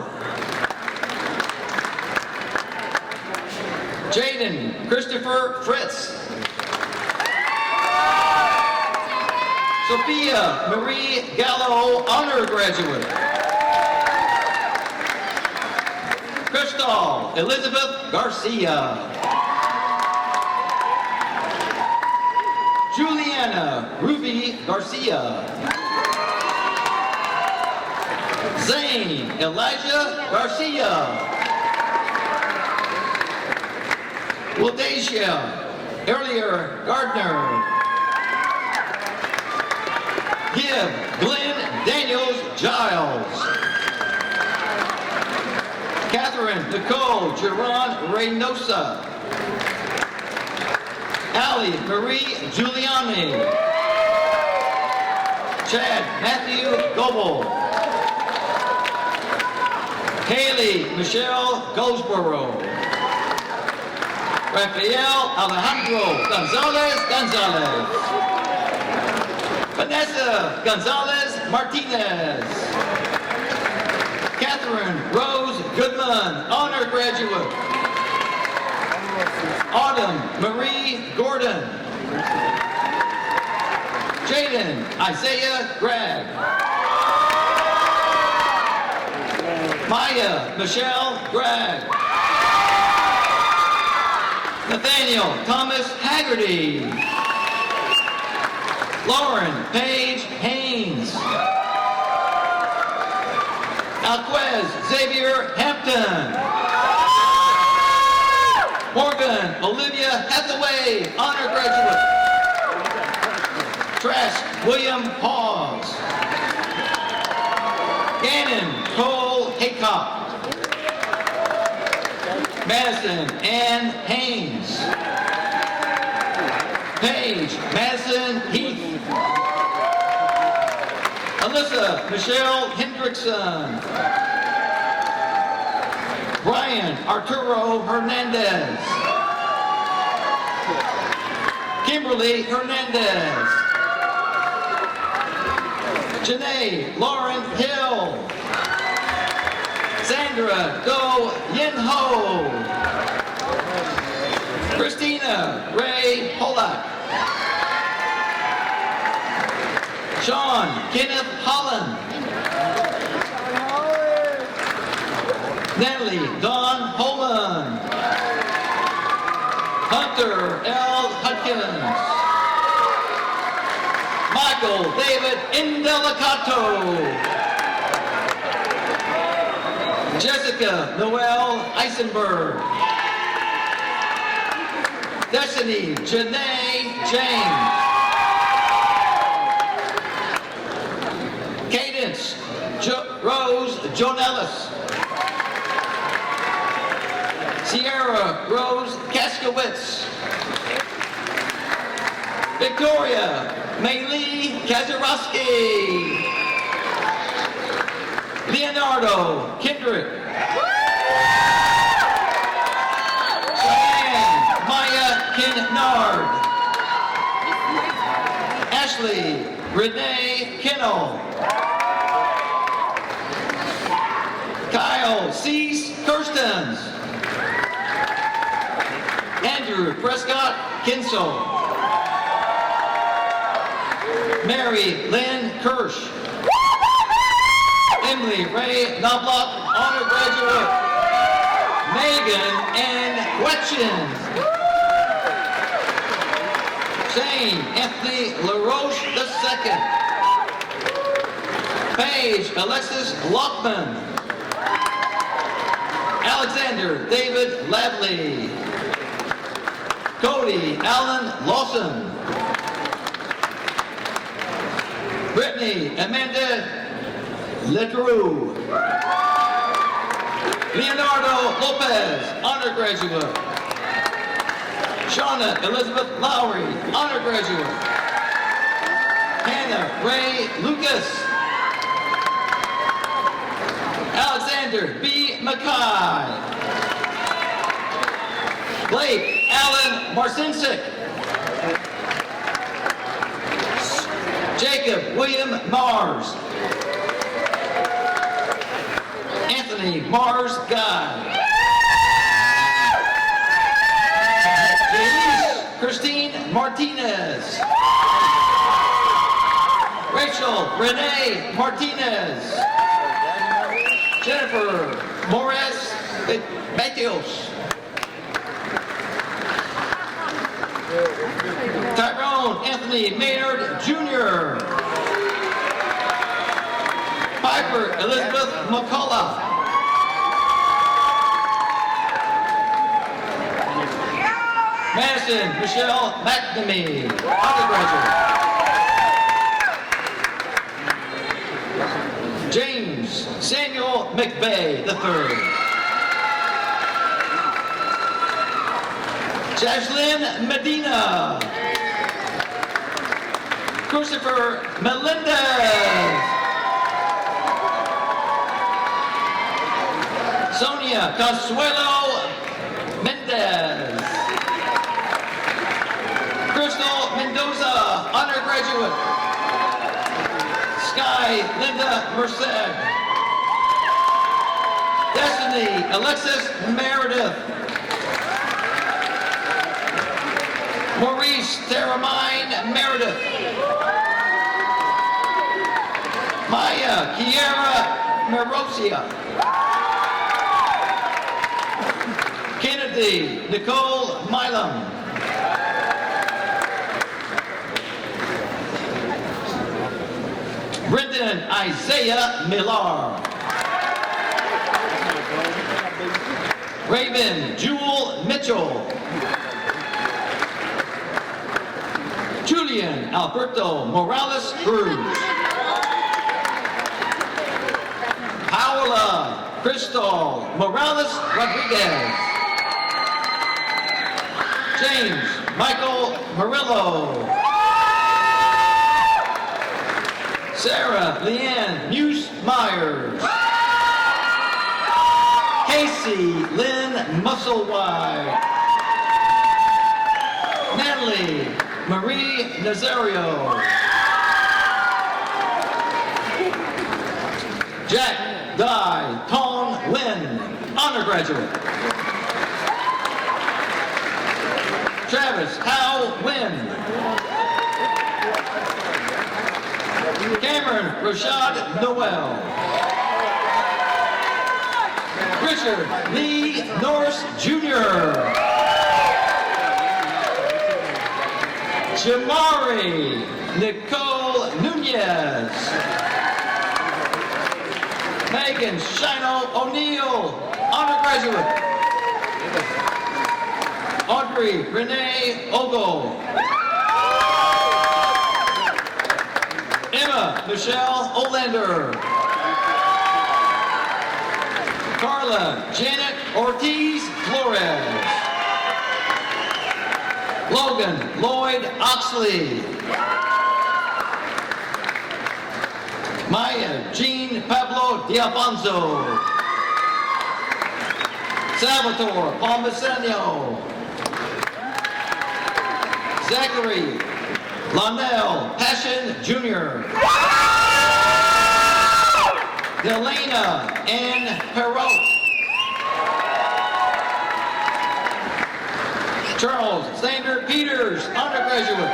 Jaden Christopher Fritz. Sophia Marie Gallo, honor graduate. Crystal Elizabeth Garcia. Juliana Ruby Garcia. Zane Elijah Garcia. Wildacia Earlier Gardner. Give Glenn Daniels Giles. Catherine Nicole Geron Reynosa. Allie Marie Giuliani. Chad Matthew Goebel. Haley Michelle Goldsboro. Rafael Alejandro Gonzalez. Vanessa Gonzalez Martinez. Catherine Rose Goodman, honor graduate. Autumn Marie Gordon. Jaden Isaiah Gregg. Maya Michelle Gregg. Nathaniel Thomas Haggerty. Lauren Paige Haynes. Alquez Xavier Hampton. Morgan Olivia Hathaway, honor graduate. Trask William Hawes. Gannon Cole Haycock. Madison Ann Haynes. Paige Madison Heath. Alyssa Michelle Hendrickson. Brian Arturo Hernandez. Kimberly Hernandez. Janae Lauren Hill. Sandra Do Yin Ho. Kenneth Holland. Natalie Dawn Holman. Hunter L. Hudkins. Michael David Indelicato. Jessica Noel Eisenberg. Destiny Janae James. Cadence Rose Jonellis. Sierra Rose Kaskowitz. Victoria Maylee Kazarowski. Leonardo Kendrick. Cheyenne Maya Kennard. Ashley Renee Kennel. Kyle Cease Kirstens. Andrew Prescott Kinsel. Mary Lynn Kirsch. Emily Ray Knobloch, honor graduate. Megan Ann Quetchen. Shane Anthony LaRoche II. Paige Alexis Lockman. Alexander David Lavley. Cody Allen Lawson. Brittany Amanda Letroux. Leonardo Lopez, honor graduate. Shauna Elizabeth Lowry, honor graduate. Hannah Ray Lucas. Alexander B. Mackay. Blake Allen Marcinsick. Jacob William Mars. Anthony Mars Guy. Denise Christine Martinez. Rachel Renee Martinez. Jennifer Morris Mateos. Tyrone Anthony Maynard Jr. Piper Elizabeth McCullough. Madison Michelle McNamee, undergraduate. James Samuel McVeigh III. Jashlyn Medina. Christopher Melendez. Sonia Consuelo Mendez. Crystal Mendoza, undergraduate. Sky Linda Merced. Destiny Alexis Meredith. Maurice Theramine Meredith. Maya Kiera Merosia. Kennedy Nicole Milam. Brendan Isaiah Millar. Raven Jewel Mitchell. Julian Alberto Morales Cruz. Paola Crystal Morales Rodriguez. James Michael Murillo. Sarah Leanne Muse Myers. Casey Lynn Musselwhite. Natalie Marie Nazario. Jack Dai Tong Lin, undergraduate. Travis Howe Wynn. Cameron Rashad Noel. Richard Lee Norris Jr. Jamari Nicole Nunez. Megan Shino O'Neill, undergraduate. Audrey Renee Ogle. Emma Michelle Olander. Carla Janet Ortiz Flores. Logan Lloyd Oxley. Maya Jean Pablo Diafonso. Salvatore Palmisano. Zachary Lonell Passion Jr. Delana Ann Perot. Charles Sander Peters, undergraduate.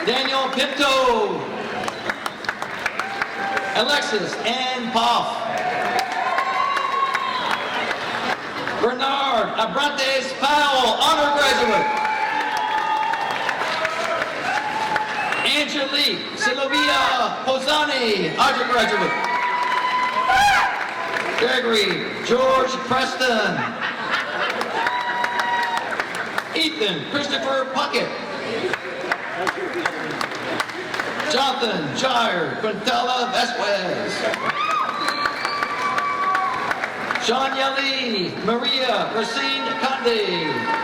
Daniel Pinto. Alexis Ann Poff. Bernard Abrantes Powell, undergraduate. Angelique Sylvia Posani, undergraduate. Gregory George Preston. Ethan Christopher Puckett. Jonathan Jair Quintela Vasquez. Shania Lee Maria Racine Conde.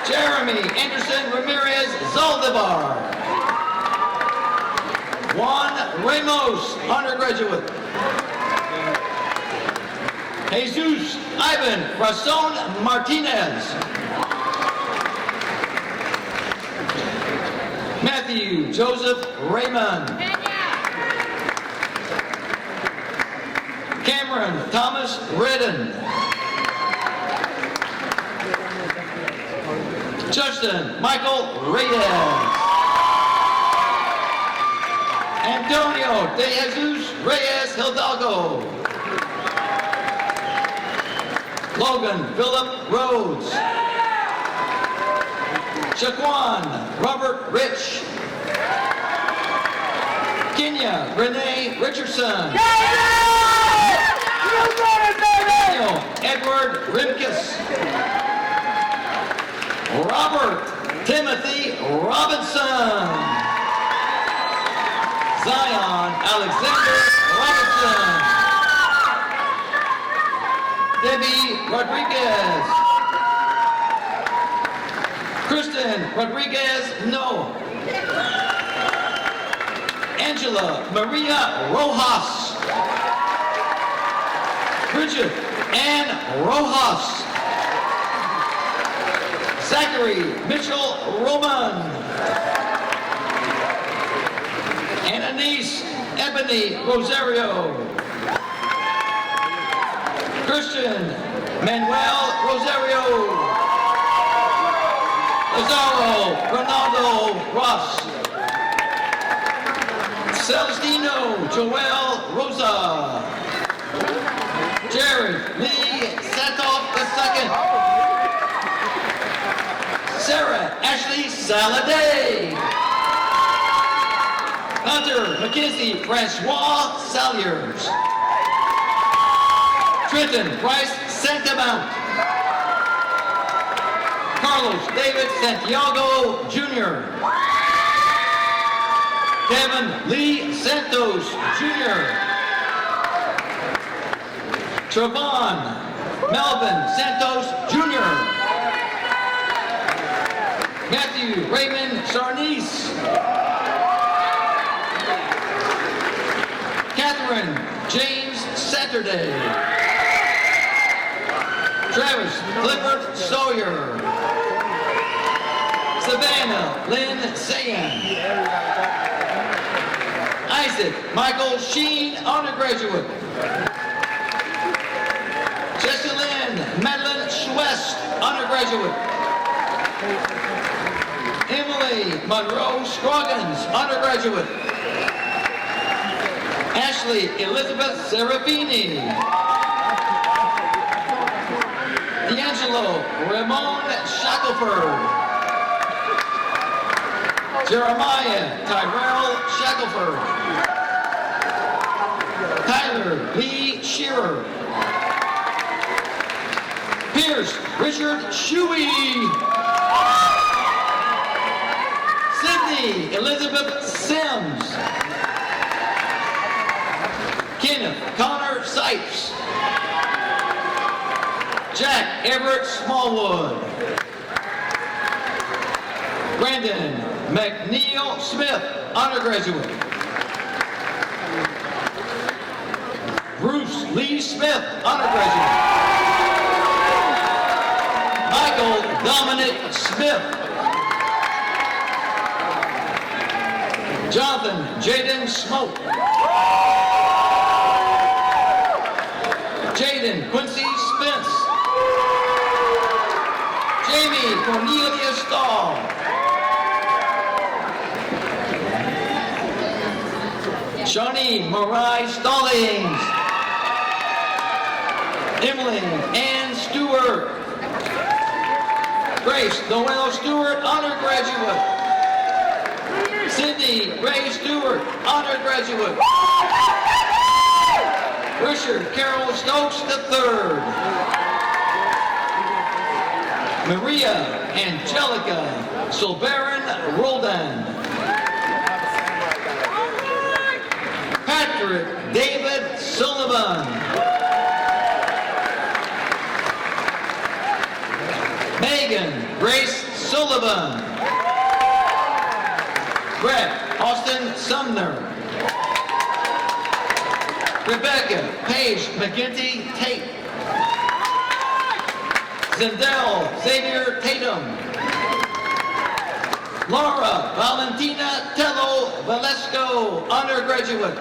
Jeremy Anderson Ramirez Zaldivar. Juan Ramos, undergraduate. Jesus Ivan Rason Martinez. Matthew Joseph Raymond. Cameron Thomas Redden. Justin Michael Reyes. Antonio De Jesus Reyes Hidalgo. Logan Philip Rhodes. Shaquan Robert Rich. Kenya Renee Richardson. Daniel Edward Rimkus. Robert Timothy Robinson. Zion Alexander Robinson. Debbie Rodriguez. Kristen Rodriguez No. Angela Maria Rojas. Bridget Ann Rojas. Zachary Mitchell Roman. Ananice Ebony Rosario. Christian Manuel Rosario. Lazaro Ronaldo Ross. Celestino Joel Rosa. Jared Lee Satoff II. Sarah Ashley Saladay. Hunter Mackenzie Francois Salyers. Trenton Bryce Santamount. Carlos David Santiago Jr. Kevin Lee Santos Jr. Trevon Melvin Santos Jr. Matthew Raymond Sarnice. Catherine James Saturday. Travis Clifford Sawyer. Savannah Lynn Sayan. Isaac Michael Sheen, undergraduate. Jessalyn Madeline Schwest, undergraduate. Emily Monroe Scroggins, undergraduate. Ashley Elizabeth Serafini. D'Angelo Ramon Shackelford. Jeremiah Tyrell Shackelford. Tyler Lee Shearer. Pierce Richard Shuey. Sydney Elizabeth Sims. Kenneth Connor Sipes. Jack Everett Smallwood. Brandon McNeil Smith, undergraduate. Bruce Lee Smith, undergraduate. Michael Dominic Smith. Jonathan Jaden Smoke. Jaden Quincy Spence. Jamie Cornelia Stahl. Shawnee Marai Stallings. Emily Ann Stewart. Grace Noel Stewart, undergraduate. Cindy Ray Stewart, undergraduate. Richard Carroll Stokes III. Maria Angelica Silverin Roldan. Patrick David Sullivan. Megan Grace Sullivan. Brett Austin Sumner. Rebecca Paige McGinty Tate. Zendel Xavier Tatum. Laura Valentina Tello Valesco, undergraduate.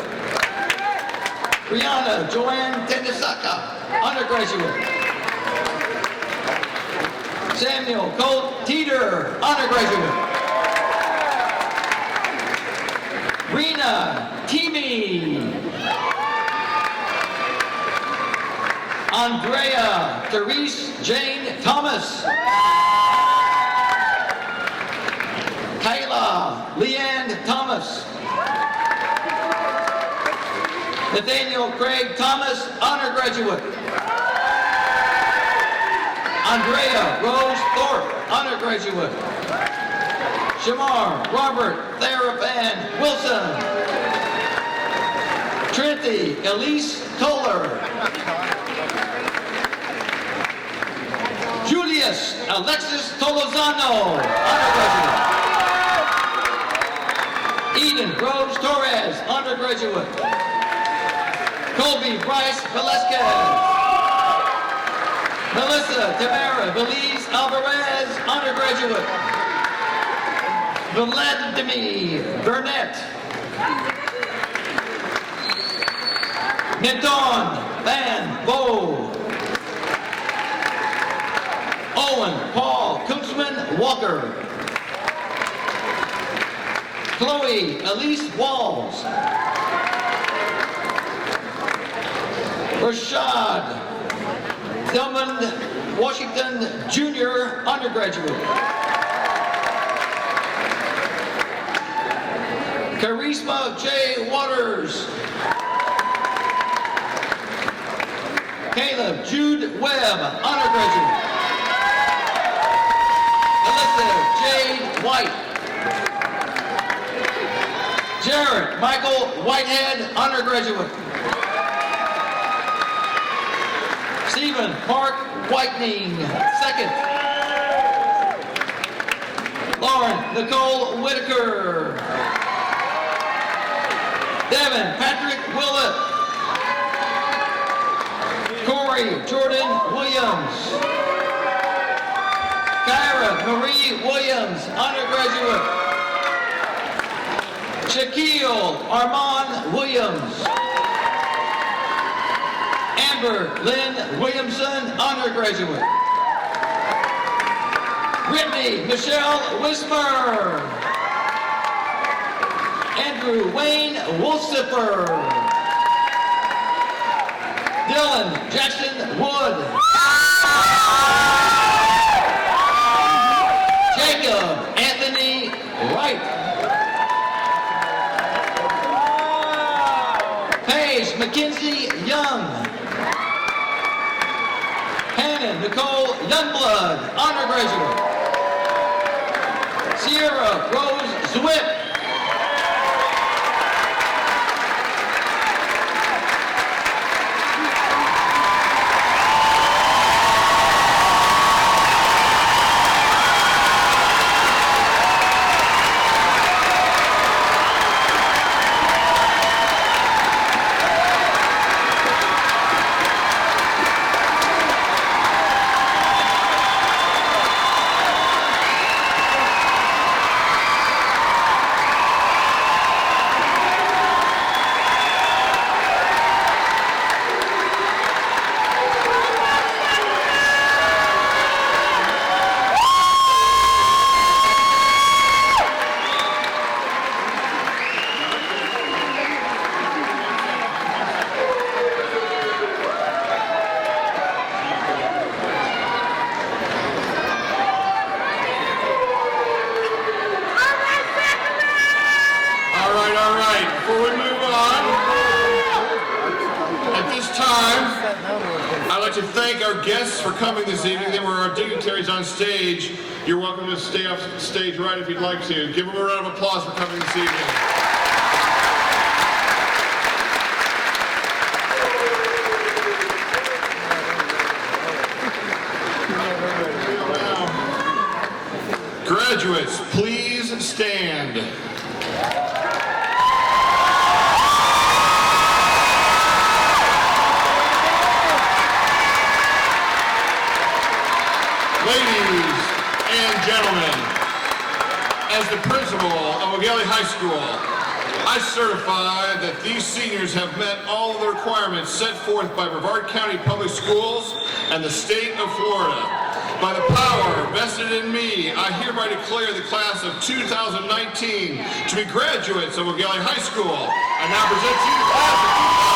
Brianna Joanne Tenisaka, undergraduate. Samuel Colt Teeter, undergraduate. Rena Teamy. Andrea Therese Jane Thomas. Kayla Leanne Thomas. Nathaniel Craig Thomas, undergraduate. Andrea Rose Thorpe, undergraduate. Shamar Robert Therapan Wilson. Trinity Elise Toller. Julius Alexis Tolozano, undergraduate. Eden Rose Torres, undergraduate. Colby Bryce Velasquez. Melissa Tamara Belize Alvarez, undergraduate. Vladimir Burnett. Niton Van Bo. Owen Paul Kunzman Walker. Chloe Elise Walls. Rashad Tillman Washington Jr., undergraduate. Charisma J. Waters. Caleb Jude Webb, undergraduate. Alyssa Jade White. Jared Michael Whitehead, undergraduate. Stephen Mark Whitening, second. Lauren Nicole Whitaker. Devin Patrick Willett. Corey Jordan Williams. Kyra Marie Williams, undergraduate. Shaquille Armand Williams. Amber Lynn Williamson, undergraduate. Brittany Michelle Wismer. Andrew Wayne Wolfsiffer. Dylan Jackson Wood. Jacob Anthony Wright. Paige Mackenzie Young. Hannah Nicole Youngblood, honor graduate. Sierra Rose Zwick.
Before we move on, at this time, I'd like to thank our guests for coming this evening. There were our dignitaries on stage. You're welcome to stay off stage right if you'd like to. Give them a round of applause for coming this evening. Graduates, please stand. Ladies and gentlemen, as the principal of Eau Gallie High School, I certify that these seniors have met all of the requirements set forth by Brevard County Public Schools and the state of Florida. By the power vested in me, I hereby declare the class of 2019 to be graduates of Eau Gallie High School. I now present to you the class of 2019.